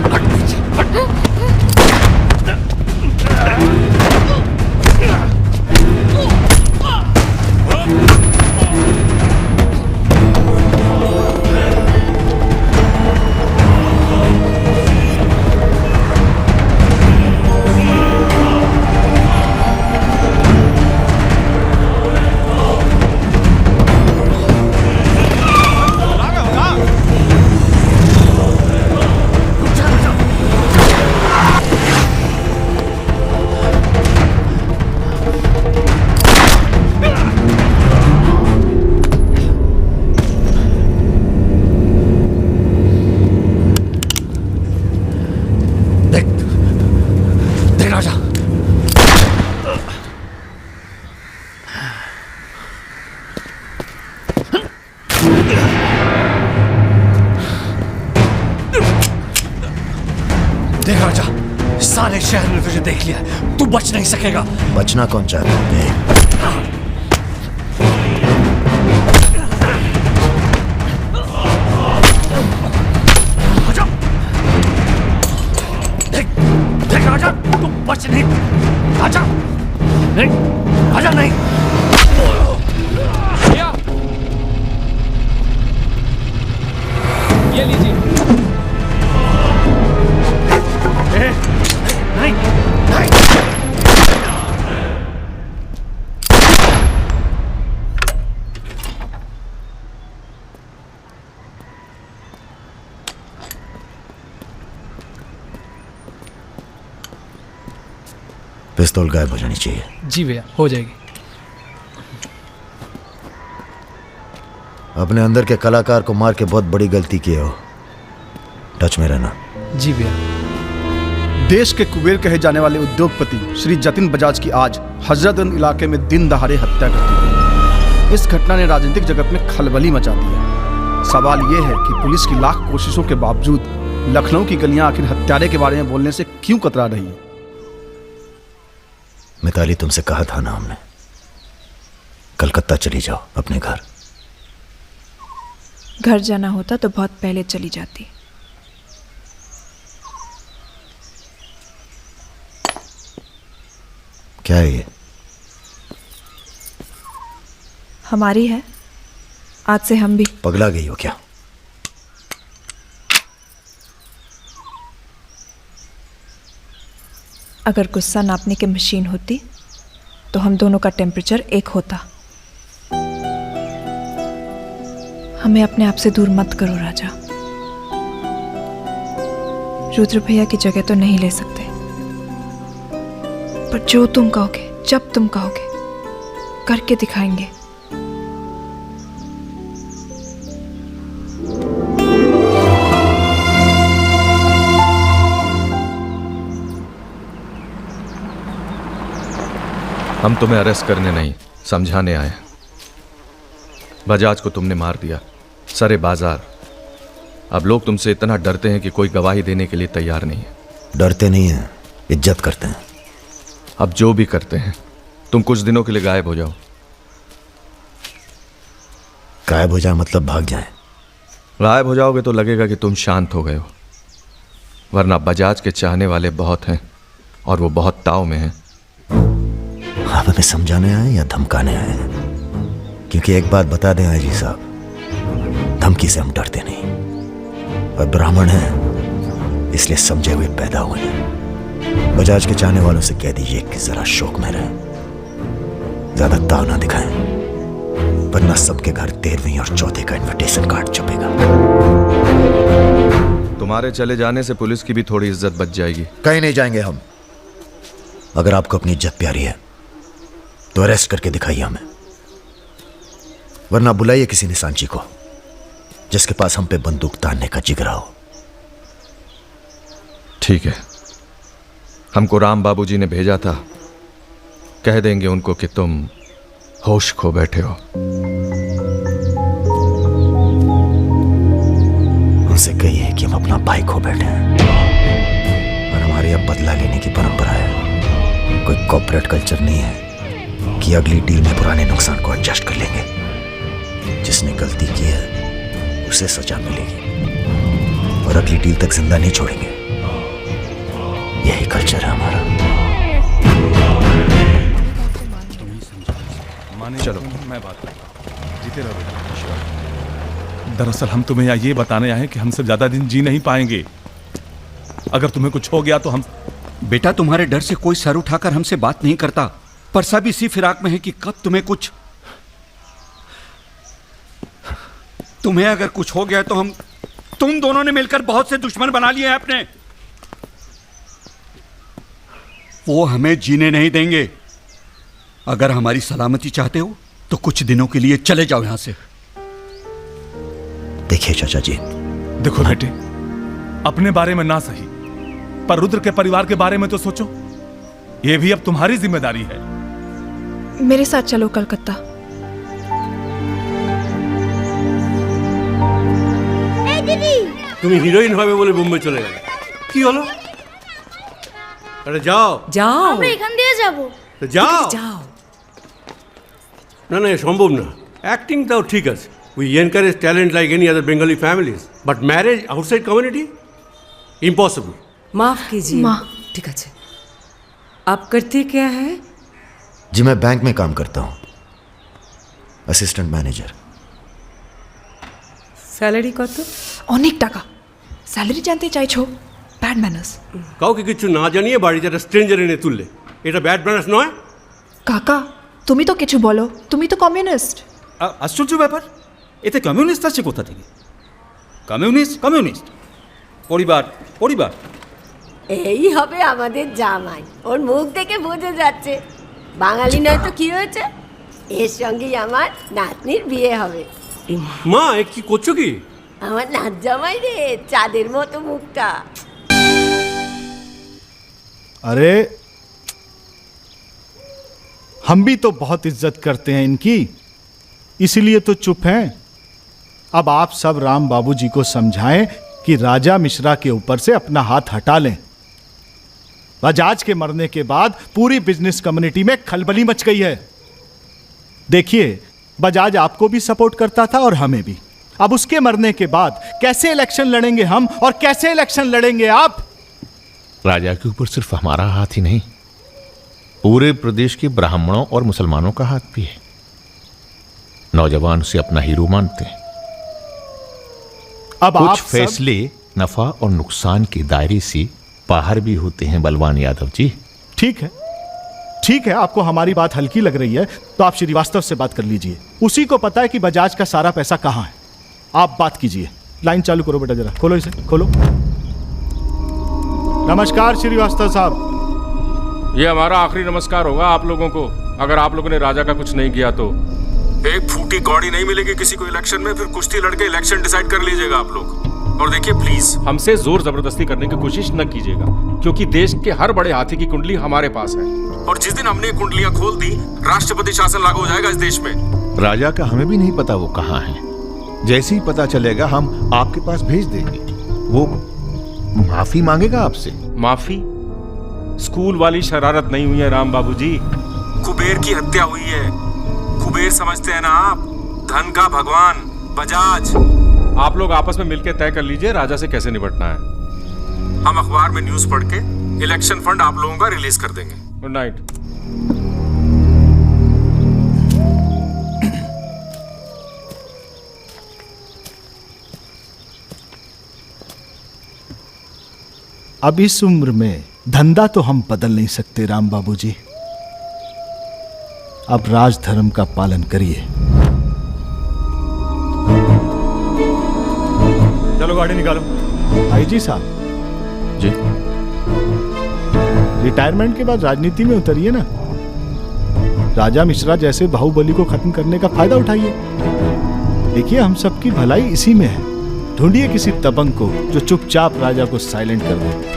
Speaker 20: देख राजा, सारे शहर ने तुझे देख लिया, तू बच नहीं सकेगा।
Speaker 4: बचना कौन चाहता है?
Speaker 20: देख राजा, तू बच नहीं। राजा नहीं, राजा नहीं।
Speaker 9: ये लीजिए।
Speaker 20: नहीं, नहीं।
Speaker 4: पिस्तौल गायब हो जानी चाहिए।
Speaker 9: जी भैया, हो जाएगी।
Speaker 4: अपने अंदर के कलाकार को मार के बहुत बड़ी गलती की हो, टच में रहना।
Speaker 9: जी भैया।
Speaker 16: देश के कुबेर कहे जाने वाले उद्योगपति श्री जतिन बजाज की आज हजरतगंज इलाके में दिन दहाड़े हत्या कर दी गई। इस घटना ने राजनीतिक जगत में खलबली मचा दी है। सवाल यह है कि पुलिस की लाख कोशिशों के बावजूद लखनऊ की गलियां आखिर हत्यारे के बारे में बोलने से क्यों कतरा रही है?
Speaker 4: मिताली, तुमसे कहा था ना हमने, कलकत्ता चली जाओ अपने घर।
Speaker 22: घर जाना होता तो बहुत पहले चली जाती।
Speaker 4: क्या है ये?
Speaker 22: हमारी है, आज से हम भी।
Speaker 4: पगला गई हो क्या?
Speaker 22: अगर गुस्सा नापने की मशीन होती तो हम दोनों का टेम्परेचर एक होता। हमें अपने आप से दूर मत करो राजा। रुद्र भैया की जगह तो नहीं ले सकते, पर जो तुम कहोगे, जब तुम कहोगे, करके दिखाएंगे।
Speaker 1: हम तुम्हें अरेस्ट करने नहीं, समझाने आए। बजाज को तुमने मार दिया, सरे बाजार। अब लोग तुमसे इतना डरते हैं कि कोई गवाही देने के लिए तैयार नहीं है।
Speaker 4: डरते नहीं हैं, इज्जत करते हैं।
Speaker 1: अब जो भी करते हैं, तुम कुछ दिनों के लिए गायब हो जाओ।
Speaker 4: गायब हो जाए मतलब भाग जाए?
Speaker 1: गायब हो जाओगे तो लगेगा कि तुम शांत हो गए हो, वरना बजाज के चाहने वाले बहुत हैं और वो बहुत ताव में हैं।
Speaker 4: आप हमें समझाने आए या धमकाने आए हैं? क्योंकि एक बात बता दें आजी साहब, धमकी से हम डरते नहीं, और ब्राह्मण हैं इसलिए समझे हुए पैदा हुए हैं। बजाज के चाहने वालों से कह दीजिए कि जरा शौक में रहें, ज्यादा ताव ना दिखाएं, वरना सबके घर 13वीं और 4थे का इनविटेशन कार्ड छपेगा।
Speaker 1: तुम्हारे चले जाने से पुलिस की भी थोड़ी इज्जत बच जाएगी।
Speaker 4: कहीं नहीं जाएंगे हम। अगर आपको अपनी इज्जत प्यारी है तो अरेस्ट करके दिखाइए हमें, वरना बुलाइए किसी निशानची को जिसके पास हम पे बंदूक तानने का जिगरा हो।
Speaker 1: ठीक है, हमको राम बाबूजी ने भेजा था, कह देंगे उनको कि तुम होश खो बैठे हो।
Speaker 4: उनसे कहिए कि हम अपना भाई खो बैठे हैं, और हमारे अब बदला लेने की परंपरा है। कोई कॉर्पोरेट कल्चर नहीं है कि अगली डील में पुराने नुकसान को एडजस्ट कर लेंगे। जिसने गलती की है उसे सजा मिलेगी, और अगली डील तक जिंदा नहीं छोड़ेंगे। यही कल्चर है हमारा।
Speaker 18: चलो मैं बात करता, जीते रहो बेटा। दरअसल हम तुम्हें यहाँ ये बताने आए हैं कि हमसे ज्यादा दिन जी नहीं पाएंगे। अगर तुम्हें कुछ हो गया तो हम।
Speaker 13: बेटा तुम्हारे डर से कोई सर उठाकर हमसे बात नहीं करता, पर सब इसी फिराक में है कि कब तुम्हें अगर कुछ हो गया तो तुम दोनों ने मिलकर बहुत से दुश्मन बना लिए हैं अपने। वो हमें जीने नहीं देंगे। अगर हमारी सलामती चाहते हो तो कुछ दिनों के लिए चले जाओ यहां से।
Speaker 4: देखिए चाचा जी,
Speaker 18: देखो बेटे, अपने बारे में ना सही, पर रुद्र के परिवार के बारे में तो सोचो। ये भी अब तुम्हारी जिम्मेदारी है।
Speaker 22: मेरे साथ चलो कलकत्ता।
Speaker 20: তুমি হিরোইন হবে বলে বোম্বে চলে গেলে, কি হলো? আরে যাও
Speaker 15: যাও, আমরা এখান দিয়ে যাব।
Speaker 20: তো যাও যাও। না না, সম্ভব না। অ্যাক্টিং তাও ঠিক আছে, we encourage talent like any other Bengali families, but marriage outside community impossible.
Speaker 21: माफ कीजिए। ठीक है, आप करते क्या है?
Speaker 4: जी मैं बैंक में काम करता हूँ, असिस्टेंट मैनेजर।
Speaker 21: স্যালারি কত?
Speaker 22: অনেক টাকা। স্যালারি জানতে চাইছো? Bad manners.
Speaker 20: কাউকে কিছু না জানিয়ে বাড়িতে একটা স্ট্রেঞ্জার এনে তুললে, এটা ব্যাড ম্যানার্স নয়?
Speaker 22: কাকা তুমি তো কিছু বলো, তুমি তো কমিউনিস্ট।
Speaker 13: আশ্চর্য ব্যাপার, এতে কমিউনিস্ট আছে কোথা থেকে? কমিউনিস্ট পরিবার পরিবার।
Speaker 21: এই হবে আমাদের জামাই, ওর মুখ দেখে বোঝা যাচ্ছে বাঙালি নয় তো কি হয়েছে। এর সঙ্গেই আমার নাতনির বিয়ে হবে।
Speaker 20: মা এ কি করছো কি?
Speaker 21: আমার নাত জামাই রে, চাঁদের মতো মুখটা।
Speaker 16: अरे हम भी तो बहुत इज्जत करते हैं इनकी, इसीलिए तो चुप हैं। अब आप सब राम बाबूजी को समझाएं कि राजा मिश्रा के ऊपर से अपना हाथ हटा लें। बजाज के मरने के बाद पूरी बिजनेस कम्युनिटी में खलबली मच गई है। देखिए, बजाज आपको भी सपोर्ट करता था और हमें भी। अब उसके मरने के बाद कैसे इलेक्शन लड़ेंगे हम, और कैसे इलेक्शन लड़ेंगे आप?
Speaker 19: राजा के ऊपर सिर्फ हमारा हाथ ही नहीं, पूरे प्रदेश के ब्राह्मणों और मुसलमानों का हाथ भी है। नौजवान उसे अपना हीरो मानते हैं।
Speaker 16: अब
Speaker 19: कुछ फैसले नफा और नुकसान के दायरे से बाहर भी होते हैं बलवान यादव जी।
Speaker 16: ठीक है, ठीक है, आपको हमारी बात हल्की लग रही है तो आप श्रीवास्तव से बात कर लीजिए। उसी को पता है कि बजाज का सारा पैसा कहाँ है। आप बात कीजिए। लाइन चालू करो बेटा, जरा खोलो इसे, खोलो। नमस्कार श्रीवास्तव साहब।
Speaker 5: ये हमारा आखिरी नमस्कार होगा आप लोगों को, अगर आप लोगों ने राजा का कुछ नहीं किया तो। एक फूटी कौड़ी नहीं मिलेगी किसी को इलेक्शन में, फिर कुश्ती लड़के इलेक्शन डिसाइड कर लीजिएगा आप लोग। और देखिए प्लीज हमसे जोर जबरदस्ती करने की कोशिश न कीजिएगा, क्योंकि देश के हर बड़े हाथी की कुंडली हमारे पास है, और जिस दिन हमने कुंडलियां खोल दी राष्ट्रपति शासन लागू हो जाएगा इस देश में।
Speaker 19: राजा का हमें भी नहीं पता वो कहाँ है। जैसे ही पता चलेगा हम आपके पास भेज देंगे। वो माफी मांगेगा आपसे।
Speaker 5: माफी? स्कूल वाली शरारत नहीं हुई है राम बाबूजी, कुबेर की हत्या हुई है। कुबेर समझते हैं ना आप, धन का भगवान बजाज। आप लोग आपस में मिलकर तय कर लीजिए राजा से कैसे निपटना है। हम अखबार में न्यूज पढ़ के इलेक्शन फंड आप लोगों का रिलीज कर देंगे। Good night.
Speaker 16: अब इस उम्र में धंधा तो हम बदल नहीं सकते राम बाबूजी। अब राजधर्म का पालन करिए। चलो गाड़ी निकालो। आईजी साहब
Speaker 19: जी,
Speaker 16: रिटायरमेंट के बाद राजनीति में उतरिए ना। राजा मिश्रा जैसे बाहुबली को खत्म करने का फायदा उठाइए। देखिए हम सबकी भलाई इसी में है। ढूंढिए किसी दबंग को जो चुपचाप राजा को साइलेंट कर दे।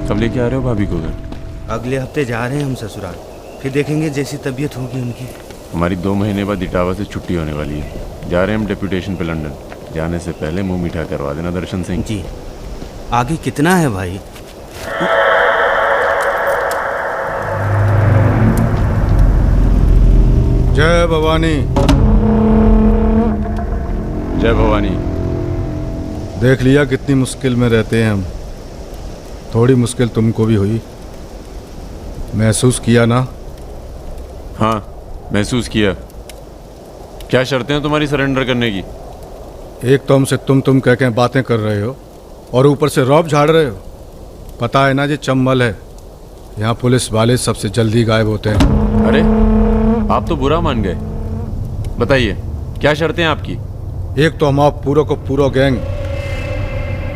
Speaker 8: कब लेके आ रहे हो भाभी को घर?
Speaker 11: अगले हफ्ते जा रहे हैं हम ससुराल, फिर देखेंगे जैसी तबीयत होगी उनकी।
Speaker 8: हमारी 2 महीने बाद इटावा से छुट्टी होने वाली है। जा रहे हैं हम डेप्यूटेशन पे लंदन। जाने से पहले मुंह मीठा करवा देना दर्शन सिंह
Speaker 11: जी। आगे कितना है भाई?
Speaker 16: जय भवानी।
Speaker 8: जय भवानी।
Speaker 16: देख लिया कितनी मुश्किल में रहते हैं हम। थोड़ी मुश्किल तुमको भी हुई, महसूस किया ना?
Speaker 8: हाँ महसूस किया। क्या शर्तें हैं तुम्हारी सरेंडर करने की?
Speaker 16: एक तो हमसे तुम कह के बातें कर रहे हो और ऊपर से रौब झाड़ रहे हो। पता है ना ये चंबल है, यहाँ पुलिस वाले सबसे जल्दी गायब होते हैं।
Speaker 8: अरे आप तो बुरा मान गए। बताइए क्या शर्तें हैं आपकी?
Speaker 16: एक तो हम आप पूरा को पूरा गैंग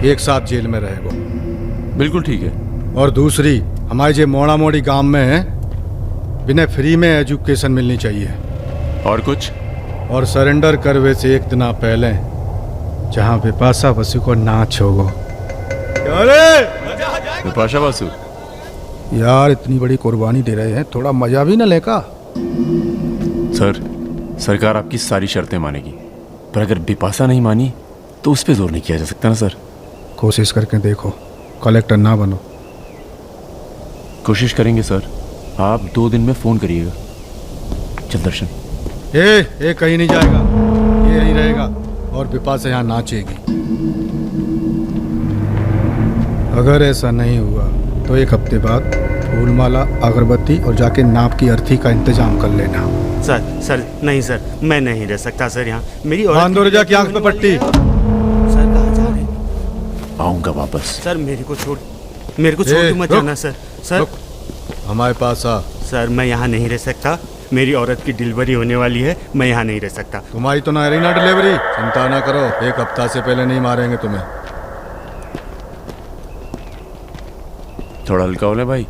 Speaker 16: एक साथ जेल में रहेगा।
Speaker 8: बिल्कुल ठीक है।
Speaker 16: और दूसरी, हमारे जो मोड़ा मोड़ी गांव में है बिना फ्री में एजुकेशन मिलनी चाहिए।
Speaker 8: और कुछ? और
Speaker 16: सरेंडर करवे से एक दिन पहले जहाँ बिपाशा बसु को नाच होगा।
Speaker 8: बिपाशा बसु
Speaker 16: यार इतनी बड़ी कुर्बानी दे रहे हैं, थोड़ा मजा भी न लेगा?
Speaker 8: सर सरकार आपकी सारी शर्तें मानेगी, पर अगर बिपाशा नहीं मानी तो उस पर जोर नहीं किया जा सकता ना सर।
Speaker 16: कोशिश करके देखो, कलेक्टर ना बनो।
Speaker 8: कोशिश करेंगे सर। आप 2 दिन में फोन करिएगा। चल दर्शन।
Speaker 16: ए कहीं नहीं जाएगा, ये यहीं रहेगा और बिपाशा यहाँ नाचेगी। अगर ऐसा नहीं हुआ तो 1 हफ्ते बाद फूलमाला, अगरबत्ती और जाके नाप की अर्थी का इंतजाम कर लेना।
Speaker 11: सर नहीं सर, मैं नहीं रह सकता सर यहाँ। मेरी
Speaker 16: बांदोरजा की आंख पे पट्टी।
Speaker 11: सर कहाँ जा रहे हैं?
Speaker 8: आऊंगा वापस।
Speaker 11: सर मेरे को छोड़ के मत जाना सर। सर
Speaker 16: हमारे पास आ।
Speaker 11: सर मैं यहाँ नहीं रह सकता, मेरी औरत की डिलीवरी होने वाली है, मैं यहाँ नहीं रह सकता।
Speaker 16: तुम्हारी तो ना रही ना डिलीवरी, चिंता ना करो, 1 हफ्ता से पहले नहीं मारेंगे तुम्हें।
Speaker 8: थोड़ा हल्का हो ले भाई।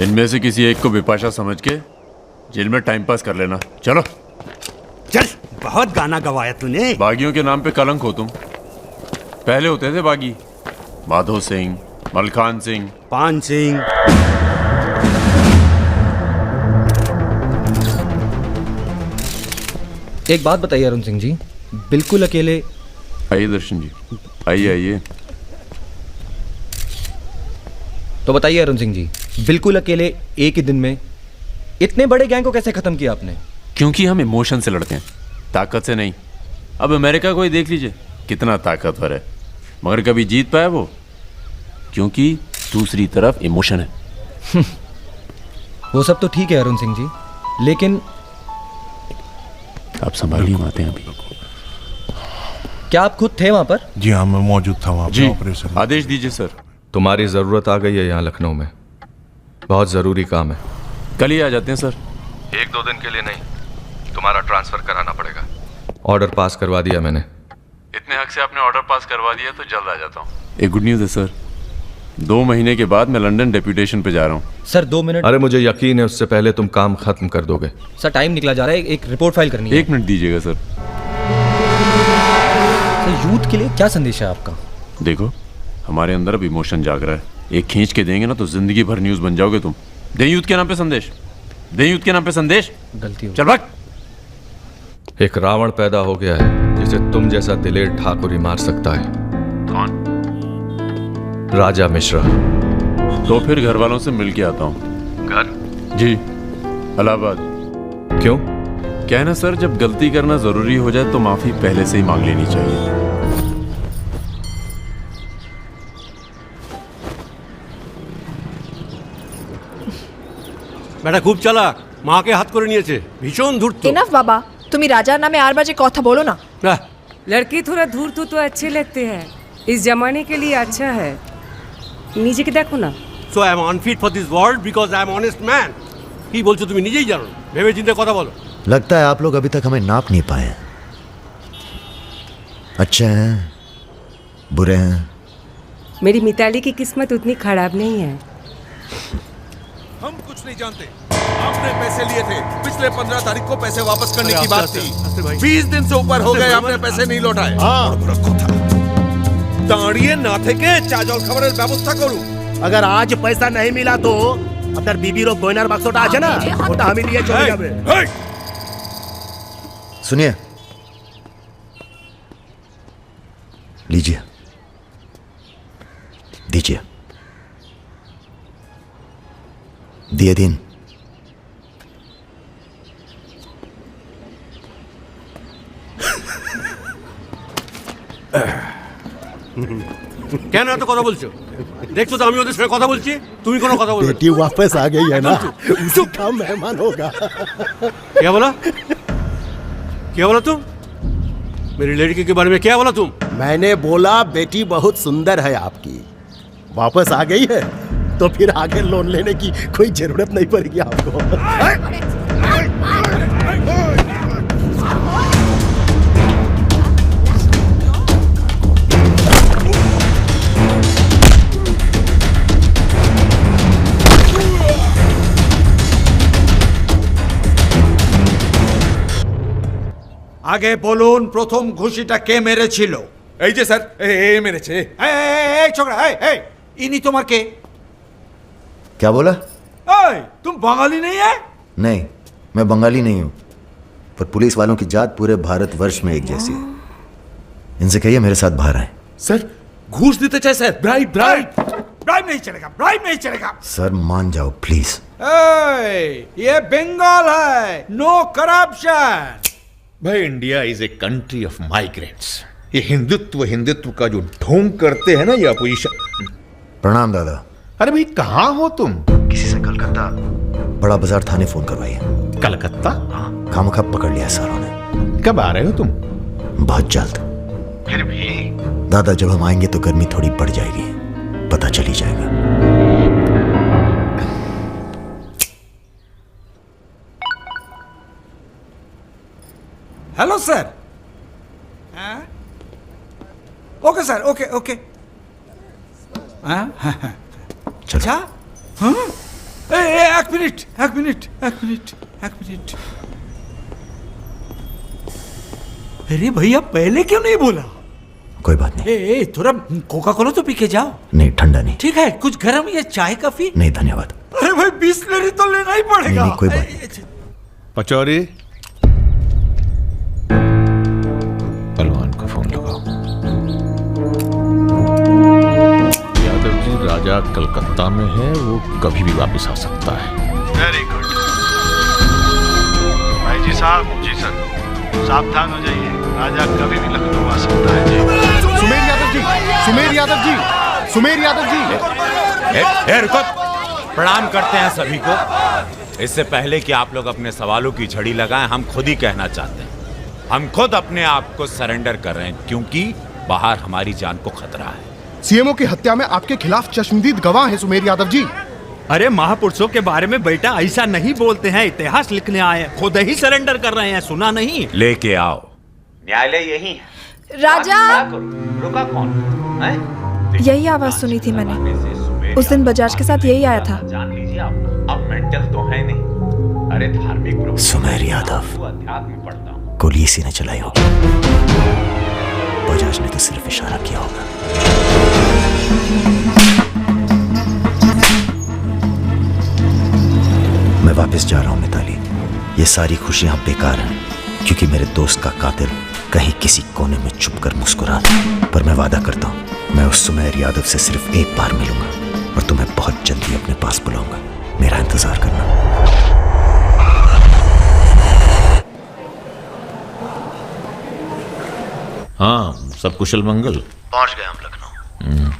Speaker 8: इनमें से किसी एक को बिपाशा समझ के जेल में टाइम पास कर लेना। चलो
Speaker 11: चल, बहुत गाना गवाया तूने।
Speaker 8: बागियों के नाम पे कलंक हो तुम। पहले होते थे बागी, माधो सिंह, मलखान सिंह,
Speaker 11: पान सिंह।
Speaker 12: एक बात बताइए अरुण सिंह जी, बिल्कुल अकेले।
Speaker 8: आइए दर्शन जी, आइए आइए।
Speaker 12: तो बताइए अरुण सिंह जी, बिल्कुल अकेले एक ही दिन में इतने बड़े गैंग को कैसे खत्म किया आपने?
Speaker 8: क्योंकि हम इमोशन से लड़ते हैं, ताकत से नहीं। अब अमेरिका को ही देख लीजिए, कितना ताकतवर है, मगर कभी जीत पाया वो? क्योंकि दूसरी तरफ इमोशन है।
Speaker 12: वो सब तो ठीक है अरुण सिंह जी, लेकिन
Speaker 8: आप संभालिए बातें अभी।
Speaker 12: क्या आप खुद थे वहां पर?
Speaker 14: जी हाँ, मैं मौजूद था वहाँ
Speaker 8: जी,
Speaker 14: पे ऑपरेशन।
Speaker 8: आदेश दीजिए सर।
Speaker 1: तुम्हारी ज़रूरत आ गई है यहाँ लखनऊ में, बहुत ज़रूरी काम है।
Speaker 8: कल ही आ जाते हैं सर।
Speaker 1: 1-2 दिन के लिए नहीं, तुम्हारा ट्रांसफ़र कराना पड़ेगा। ऑर्डर पास करवा दिया मैंने।
Speaker 8: इतने हक से आपने ऑर्डर पास करवा दिया तो जल्द आ जाता हूँ। एक गुड न्यूज़ है सर, 2 महीने के बाद मैं लंदन डेप्यूटेशन पे जा रहा हूँ।
Speaker 12: Sir 2 minute.
Speaker 1: अरे मुझे यकीन है उससे पहले तुम काम खत्म कर दोगे।
Speaker 12: सर टाइम निकला जा रहा है, एक रिपोर्ट फाइल करनी है।
Speaker 8: 1 मिनट दीजिएगा सर।
Speaker 12: सर यूथ के लिए क्या संदेश है आपका?
Speaker 8: देखो, हमारे अंदर अब इमोशन जाग रहा है, एक खींच के देंगे ना तो जिंदगी भर न्यूज़ बन जाओगे तुम। दे यूथ के नाम पे संदेश, दे यूथ के नाम पे संदेश।
Speaker 12: गलती हो।
Speaker 8: चल भाग।
Speaker 1: एक रावण पैदा हो गया है जिसे तुम जैसा दिलेर ठाकुर ही मार सकता है।
Speaker 8: कौन?
Speaker 1: राजा मिश्रा।
Speaker 8: तो फिर घर वालों से मिल के आता हूँ।
Speaker 1: घर?
Speaker 8: जी, इलाहाबाद।
Speaker 1: क्यों?
Speaker 8: क्या है ना सर, जब गलती करना जरूरी हो जाए तो माफी पहले से ही मांग लेनी चाहिए।
Speaker 20: বেটা খুব চালাক, মাকে হাত করে নিয়েছে, ভীষণ ধূর্ত।
Speaker 22: इनफ बाबा, তুমি রাজার নামে আর বাজে কথা বলো না।
Speaker 23: लड़की थोड़ा धूर्त तो अच्छे लगते हैं, इस जमाने के लिए अच्छा है। নিজেকে দেখো না।
Speaker 20: So I am unfit for this world because I am honest man. কি বলছো তুমি নিজেই জানো, ভেবে চিন্তে কথা বলো।
Speaker 2: लगता है आप लोग अभी तक हमें नाप नहीं पाए हैं। अच्छे हैं, बुरे हैं।
Speaker 23: मेरी मिताली की किस्मत उतनी खराब नहीं है।
Speaker 18: हम कुछ नहीं जानते। आपने पैसे लिए थे, पिछले 15 तारीख को पैसे वापस करने की बात थी। 20 दिन से ऊपर हो गए, आपने पैसे नहीं लौटाए। दाঁড়িয়ে না থেকে চা জল খাবারের ব্যবস্থা করুন।
Speaker 11: अगर आज पैसा नहीं मिला तो আপনার বিবির গয়নার বাক্সটা আছে না, ওটা আমি নিয়ে চলে যাবে।
Speaker 2: सुनिए, लीजिए, दीजिए, दिए दिन।
Speaker 20: কেন এত কথা বলছো? দেখছো তো আমি ওদের সঙ্গে কথা বলছি, তুমি কোনো কথা বলছো?
Speaker 11: बेटी वापस आ गई है ना, उसी का मेहमान होगा।
Speaker 20: क्या बोला? क्या बोला तुम? मेरी लड़की के बारे में क्या बोला तुम?
Speaker 11: मैंने बोला बेटी बहुत सुंदर है आपकी, वापस आ गई है तो फिर आगे लोन लेने की कोई जरूरत नहीं पड़ेगी आपको।
Speaker 13: আগে বলুন প্রথম ঘুষিটা কে মেরেছিল?
Speaker 18: এই যে স্যার, এ মেরেছে।
Speaker 13: এই ছোকরা, এই ইনি তোমার কে?
Speaker 2: क्या बोला?
Speaker 13: तुम बंगाली नहीं है?
Speaker 2: नहीं, मैं बंगाली नहीं हूं, पर पुलिस वालों की जात पूरे भारतवर्ष में एक जैसी है। इनसे कहिए मेरे साथ बाहर आए।
Speaker 18: सर घूस देते चाहे सर, ब्राइब ब्राइब
Speaker 13: ब्राइब नहीं चलेगा, ब्राइब नहीं चलेगा।
Speaker 2: सर मान जाओ प्लीज।
Speaker 13: ये बंगाल है, नो करप्शन।
Speaker 19: भाई India is a country of migrants. ये हिंदुत्व का जो ढोंग करते हैं ना ये अपोजिशन।
Speaker 2: प्रणाम दादा।
Speaker 19: अरे भाई कहाँ हो तुम?
Speaker 2: किसी से कलकत्ता बड़ा बाजार थाने फोन करवाइए।
Speaker 19: कलकत्ता?
Speaker 2: खामखा पकड़ लिया सारों ने।
Speaker 19: कब आ रहे हो तुम?
Speaker 2: बहुत जल्द।
Speaker 19: फिर भी
Speaker 2: दादा जब हम आएंगे तो गर्मी थोड़ी बढ़ जाएगी, पता चल ही जाएगा।
Speaker 13: Hello sir. Okay sir, okay okay. अच्छा,
Speaker 18: एक मिनट एक मिनट एक मिनट एक मिनट। अरे भैया पहले क्यों नहीं बोला?
Speaker 2: कोई बात नहीं।
Speaker 18: ए, थोड़ा कोका कोला तो पी के जाओ।
Speaker 2: नहीं, ठंडा नहीं।
Speaker 18: ठीक है, कुछ गर्म या चाय कॉफी?
Speaker 2: नहीं धन्यवाद।
Speaker 18: अरे भाई बिस्लरी तो लेना ही पड़ेगा।
Speaker 2: नहीं, कोई बात नहीं।
Speaker 19: पचौरी, पहलवान को फोन लगाओ। यादव जी, राजा कलकत्ता में है, वो कभी भी वापस आ सकता है।
Speaker 16: वेरी गुड भाई जी साहब। जी सर, सावधान हो जाइए, राजा कभी भी लखनऊ आ सकता है जी।
Speaker 11: सुमेर यादव जी, सुमेर यादव जी, सुमेर यादव जी।
Speaker 7: रुको, प्रणाम करते हैं सभी को। इससे पहले कि आप लोग अपने सवालों की झड़ी लगाएं, हम खुद ही कहना चाहते हैं, हम खुद अपने आप को सरेंडर कर रहे हैं, क्योंकि बाहर हमारी जान को खतरा है।
Speaker 11: सीएमओ की हत्या में आपके खिलाफ चश्मदीद गवाह हैं सुमेर यादव जी।
Speaker 13: अरे महापुरुषों के बारे में बेटा ऐसा नहीं बोलते हैं, इतिहास लिखने आए हैं, खुद ही सरेंडर कर रहे हैं, सुना नहीं?
Speaker 7: लेके आओ, न्यायालय यही है।
Speaker 22: राजा,
Speaker 7: रुका कौन?
Speaker 22: यही आवाज सुनी थी मैंने, उस दिन बजाज के साथ यही आया था।
Speaker 7: जान लीजिए आप, अब मेंटल तो है नहीं। अरे धार्मिक
Speaker 2: सुमेर यादव,
Speaker 7: अध्यात्म पढ़ता हूँ।
Speaker 2: गोली इसी ने चलाई होगी, बजाज ने तो सिर्फ इशारा किया होगा। मैं वापस जा रहा हूं मिताली, ये सारी खुशियां बेकार हैं, क्योंकि मेरे दोस्त का कातिल कहीं किसी कोने में छुपकर मुस्कुरा था। पर मैं वादा करता हूं, मैं उस सुमेर यादव से सिर्फ एक बार मिलूंगा और तुम्हें बहुत जल्दी अपने पास बुलाऊंगा। मेरा इंतजार करना।
Speaker 19: हाँ, सब कुशल मंगल?
Speaker 2: पहुंच गए हम लखनऊ।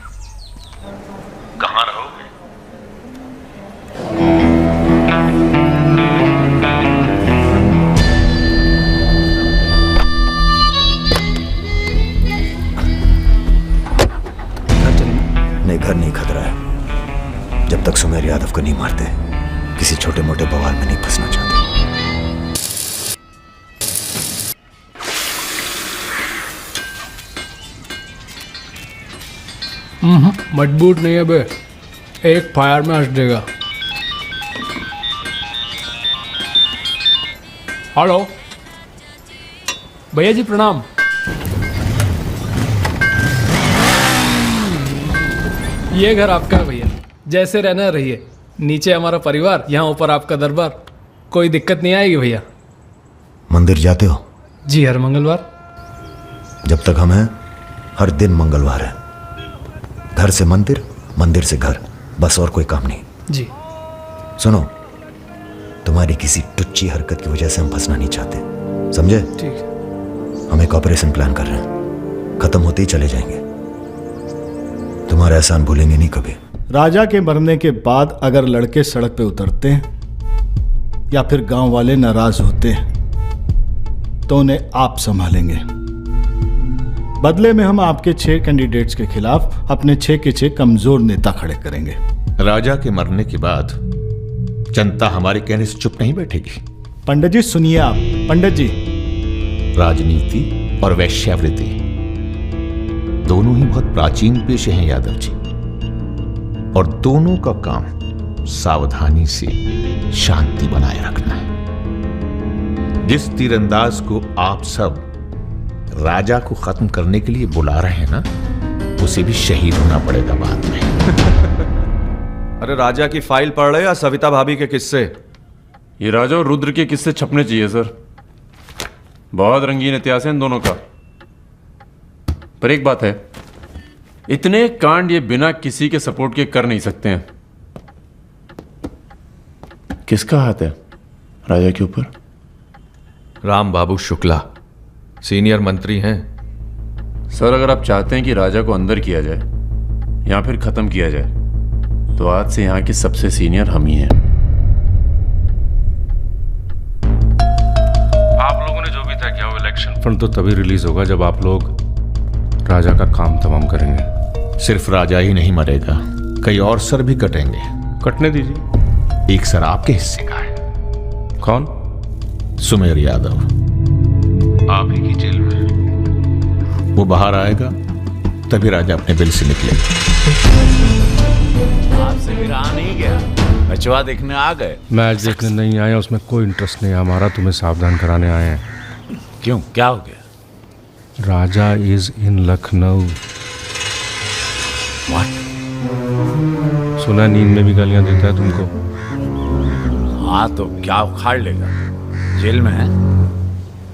Speaker 19: कहाँ रहोगे?
Speaker 2: नहीं, घर नहीं खतरा है। जब तक सुमेर यादव को नहीं मारते, किसी छोटे मोटे बवाल में नहीं फंसना चाहते।
Speaker 9: मजबूत नहीं है बे, एक फायर में हंस देगा। हेलो भैया जी, प्रणाम। ये घर आपका है भैया, जैसे रहना रहिए। नीचे हमारा परिवार, यहाँ ऊपर आपका दरबार। कोई दिक्कत नहीं आएगी भैया।
Speaker 2: मंदिर जाते हो?
Speaker 9: जी, हर मंगलवार।
Speaker 2: जब तक हम हैं, हर दिन मंगलवार है। घर से मंदिर, मंदिर से घर, बस और कोई काम नहीं।
Speaker 9: जी।
Speaker 2: सुनो, तुम्हारी किसी टुच्ची हरकत की वजह से हम फंसना नहीं चाहते, समझे?
Speaker 9: ठीक है।
Speaker 2: हम एक ऑपरेशन प्लान कर रहे हैं, खत्म होते ही चले जाएंगे। तुम्हारा एहसान भूलेंगे नहीं कभी।
Speaker 11: राजा के मरने के बाद अगर लड़के सड़क पे उतरते हैं या फिर गांव वाले नाराज होते हैं तो उन्हें आप संभालेंगे। बदले में हम आपके 6 कैंडिडेट्स के खिलाफ अपने 6 के 6 कमजोर नेता खड़े करेंगे।
Speaker 19: राजा के मरने के बाद जनता हमारे कहने से चुप नहीं बैठेगी।
Speaker 11: पंडित जी सुनिए आप। पंडित जी,
Speaker 19: राजनीति और वैश्यावृत्ति दोनों ही बहुत प्राचीन पेशे हैं यादव जी, और दोनों का काम सावधानी से शांति बनाए रखना है। जिस तीरंदाज को आप सब राजा को खत्म करने के लिए बुला रहे हैं ना, उसे भी शहीद होना पड़ेगा बाद में।
Speaker 1: अरे राजा की फाइल पढ़ रहे या सविता भाभी के किस्से?
Speaker 8: ये राजा और रुद्र के किस्से छपने चाहिए सर, बहुत रंगीन इतिहास है इन दोनों का। पर एक बात है, इतने कांड ये बिना किसी के सपोर्ट के कर नहीं सकते हैं। किसका हाथ है राजा के ऊपर?
Speaker 1: राम बाबू शुक्ला सीनियर मंत्री हैं।
Speaker 8: सर, अगर आप चाहते हैं कि राजा को अंदर किया जाए या फिर खत्म किया जाए, तो आज से यहां के सबसे सीनियर हम ही हैं।
Speaker 5: आप लोगों ने जो भी तय किया वो इलेक्शन फंड तो तभी रिलीज होगा जब आप लोग राजा का काम तमाम करेंगे।
Speaker 19: सिर्फ राजा ही नहीं मरेगा, कई और सर भी कटेंगे।
Speaker 5: कटने दीजिए।
Speaker 19: एक सर आपके हिस्से का है।
Speaker 5: कौन?
Speaker 19: सुमेर यादव, आप ही की जेल में। वो बाहर आएगा तभी राजा अपने बिल से निकलेगा।
Speaker 7: आपसे भी रहा नहीं गया, बचवा देखने आ गए।
Speaker 5: मैच देखने नहीं आए, उसमें कोई इंटरेस्ट नहीं है हमारा, तुम्हें सावधान कराने आए हैं।
Speaker 7: क्यों, क्या हो गया?
Speaker 5: राजा इज इन लखनऊ। सुना नींद में भी गालियां देता है तुमको।
Speaker 7: हाँ तो क्या उखाड़ लेगा, जेल में है।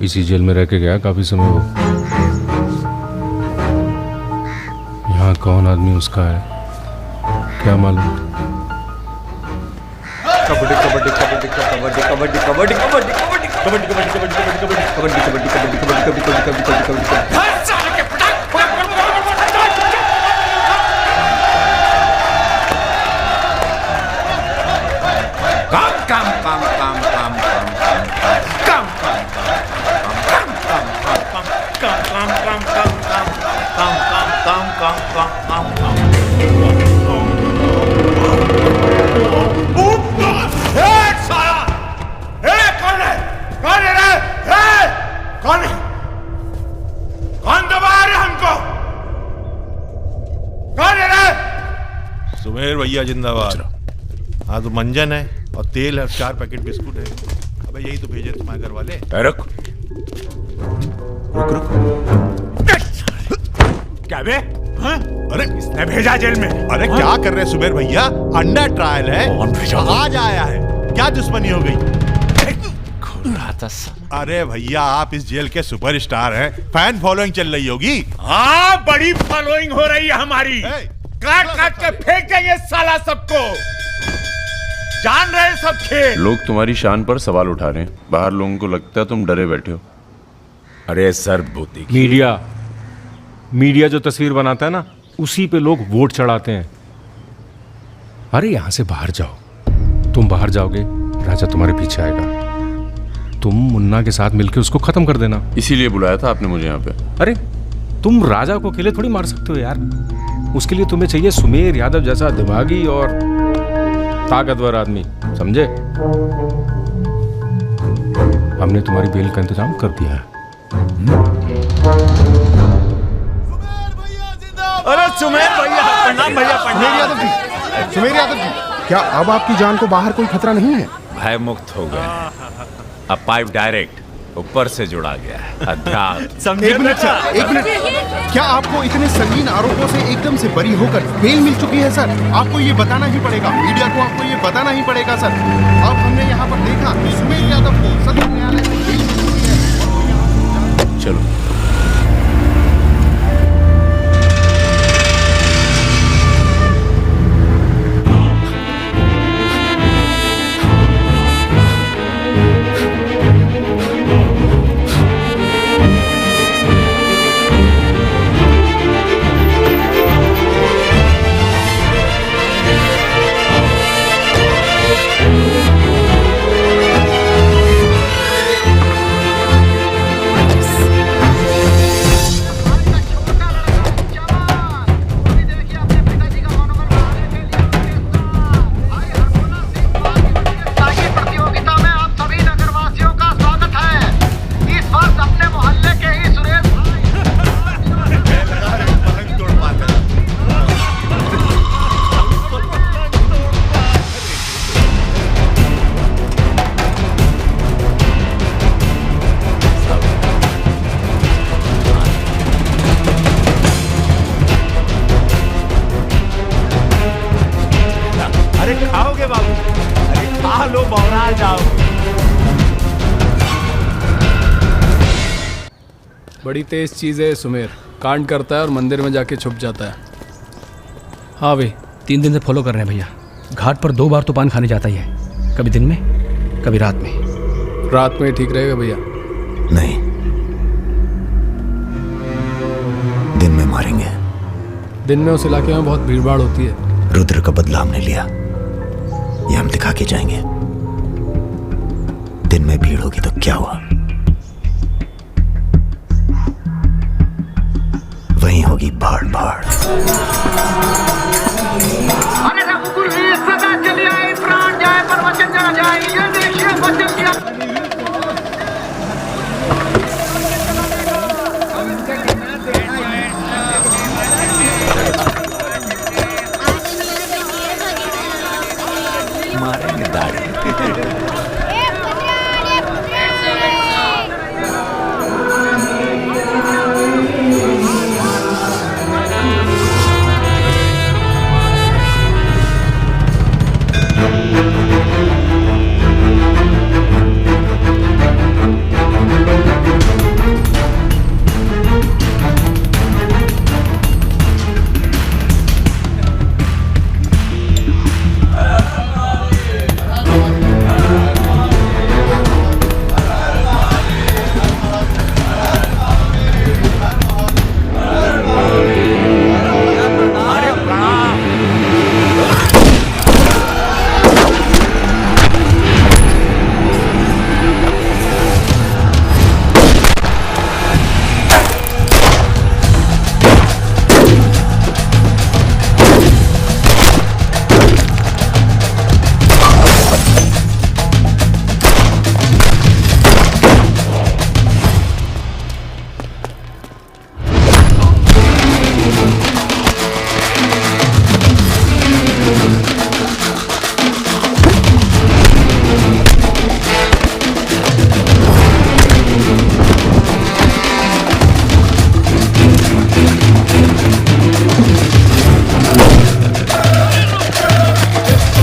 Speaker 5: इसी जेल में रह के गया काफी समय वो। यहाँ कौन आदमी उसका है क्या मालूम।
Speaker 1: कबड्डी कबड्डी कबड्डी कबड्डी कबड्डी कबड्डी कबड्डी कबड्डी कबड्डी कबड्डी कबड्डी कबड्डी कबड्डी कबड्डी कबड्डी कबड्डी कबड्डी कबड्डी कबड्डी
Speaker 19: सुमेर भैया जिंदाबाद। हाँ तो मंजन है और तेल है और 4 पैकेट बिस्कुट है। अबे यही तो भेजे तुम्हारे घर वाले।
Speaker 7: रुक रुक रुक, क्या बे?
Speaker 19: अरे
Speaker 7: किसने भेजा जेल में?
Speaker 19: अरे क्या कर रहे सुमेर भैया, अंडर ट्रायल है।
Speaker 7: कौन भेजा?
Speaker 19: आज आया है, क्या दुश्मनी हो गई? अरे भैया आप इस जेल के सुपरस्टार हैं, फैन फॉलोइंग चल रही होगी।
Speaker 7: हाँ बड़ी फॉलोइंग हो रही है हमारी। काट काट के फेंक देंगे साला सबको, जान रहे सब खेल।
Speaker 8: लोग तुम्हारी शान पर सवाल उठा रहे हैं, बाहर लोगों को लगता है तुम डरे बैठे हो।
Speaker 7: अरे सर बुद्धि
Speaker 5: मीडिया जो तस्वीर बनाता है ना, उसी पे लोग वोट चढ़ाते हैं। अरे यहां से बाहर जाओ, तुम बाहर जाओगे राजा तुम्हारे पीछे आएगा, तुम मुन्ना के साथ मिलकर उसको खत्म कर देना।
Speaker 8: इसीलिए बुलाया था आपने मुझे यहाँ पे।
Speaker 5: अरे तुम राजा को अकेले थोड़ी मार सकते हो यार, उसके लिए तुम्हें चाहिए सुमेर यादव जैसा दिमागी और ताकतवर आदमी, समझे? हमने तुम्हारी बेल का इंतजाम कर दिया है।
Speaker 7: अरे सुमेर भैया, प्रणाम भैया, प्रणाम।
Speaker 16: सुमेर यादव जी, क्या अब आपकी जान को बाहर कोई खतरा नहीं है?
Speaker 7: भय मुक्त हो गए, अब पाइप डायरेक्ट ऊपर से जुड़ा गया है। अध्यात्म।
Speaker 16: एक मिनट सर, एक मिनट, क्या आपको इतने संगीन आरोपों से एकदम से बरी होकर बेल मिल चुकी है सर? आपको ये बताना ही पड़ेगा, मीडिया को आपको ये बताना ही पड़ेगा सर। अब हमने यहाँ पर देखा कि सुमेर यादव को सदर न्यायालय से बेल मिल चुकी है।
Speaker 8: चलो
Speaker 9: बड़ी तेज चीज़ है सुमेर, कांड करता है और मंदिर में जाके छुप जाता है। हाँ भाई,
Speaker 6: 3 दिन से फॉलो कर रहे हैं भैया। घाट पर 2 बार तो पान खाने जाता ही है, कभी दिन में कभी रात में।
Speaker 9: रात में ठीक रहेगा भैया?
Speaker 2: नहीं, दिन में मारेंगे।
Speaker 9: दिन में उस इलाके में बहुत भीड़ भाड़ होती है।
Speaker 2: रुद्र का बदला हमने लिया, ये हम दिखा के जाएंगे। दिन में भीड़ होगी तो क्या हुआ, वहीं होगी भाड़ भाड़।